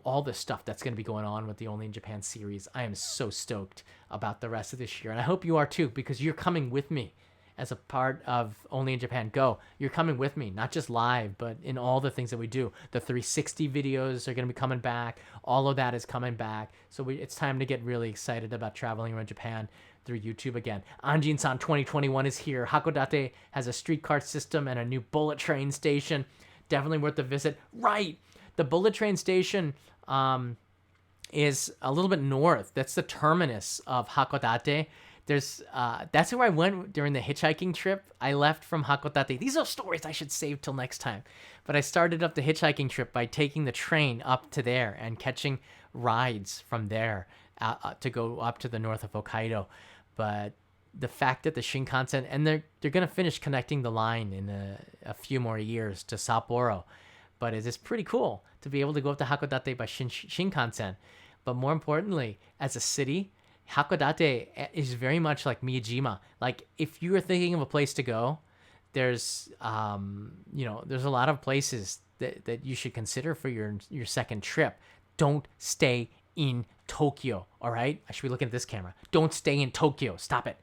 all the stuff that's going to be going on with the Only in Japan series. I am so stoked about the rest of this year, and I hope you are too, because you're coming with me. As a part of Only in Japan Go, you're coming with me, not just live, but in all the things that we do. The 360 videos are going to be coming back. All of that is coming back. So it's time to get really excited about traveling around Japan through YouTube again. Anjin-san 2021 is here. Hakodate has a streetcar system and a new bullet train station. Definitely worth the visit. Right! The bullet train station is a little bit north. That's the terminus of Hakodate. That's where I went during the hitchhiking trip. I left from Hakodate. These are stories I should save till next time. But I started up the hitchhiking trip by taking the train up to there and catching rides from there to go up to the north of Hokkaido. But the fact that the Shinkansen, and they're going to finish connecting the line in a few more years to Sapporo. But it is pretty cool to be able to go up to Hakodate by Shinkansen. But more importantly, as a city, Hakodate is very much like Miyajima. Like, if you are thinking of a place to go, there's there's a lot of places that you should consider for your second trip. Don't stay in Tokyo, all right? I should be looking at this camera. Don't stay in Tokyo. Stop it,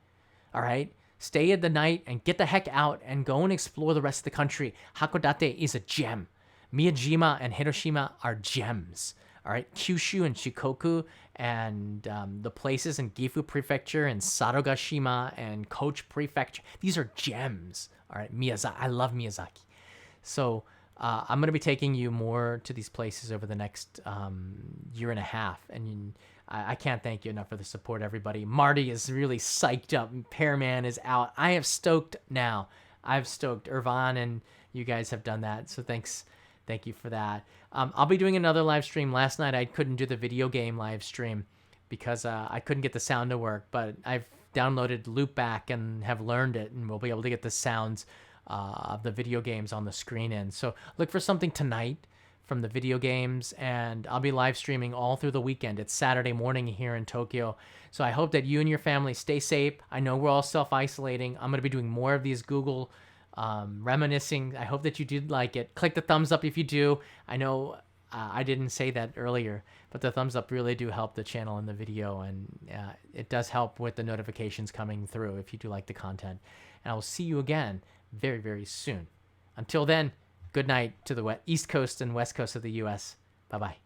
all right? Stay at the night and get the heck out and go and explore the rest of the country. Hakodate is a gem. Miyajima and Hiroshima are gems. All right, Kyushu and Shikoku and the places in Gifu Prefecture and Sarogashima and Kochi Prefecture. These are gems. All right, Miyazaki. I love Miyazaki. So I'm going to be taking you more to these places over the next year and a half. And I can't thank you enough for the support, everybody. Marty is really psyched up. Pearman is out. I have stoked now. I've stoked. Irvan and you guys have done that. So thanks. Thank you for that. I'll be doing another live stream. Last night I couldn't do the video game live stream because I couldn't get the sound to work, but I've downloaded Loopback and have learned it, and we'll be able to get the sounds of the video games on the screen in. So look for something tonight from the video games, and I'll be live streaming all through the weekend. It's Saturday morning here in Tokyo. So I hope that you and your family stay safe. I know we're all self-isolating. I'm going to be doing more of these Google reminiscing. I hope that you did like it. Click the thumbs up if you do. I know I didn't say that earlier, but the thumbs up really do help the channel and the video, and it does help with the notifications coming through if you do like the content. And I will see you again very, very soon. Until then, good night to the East Coast and West Coast of the U.S. Bye-bye.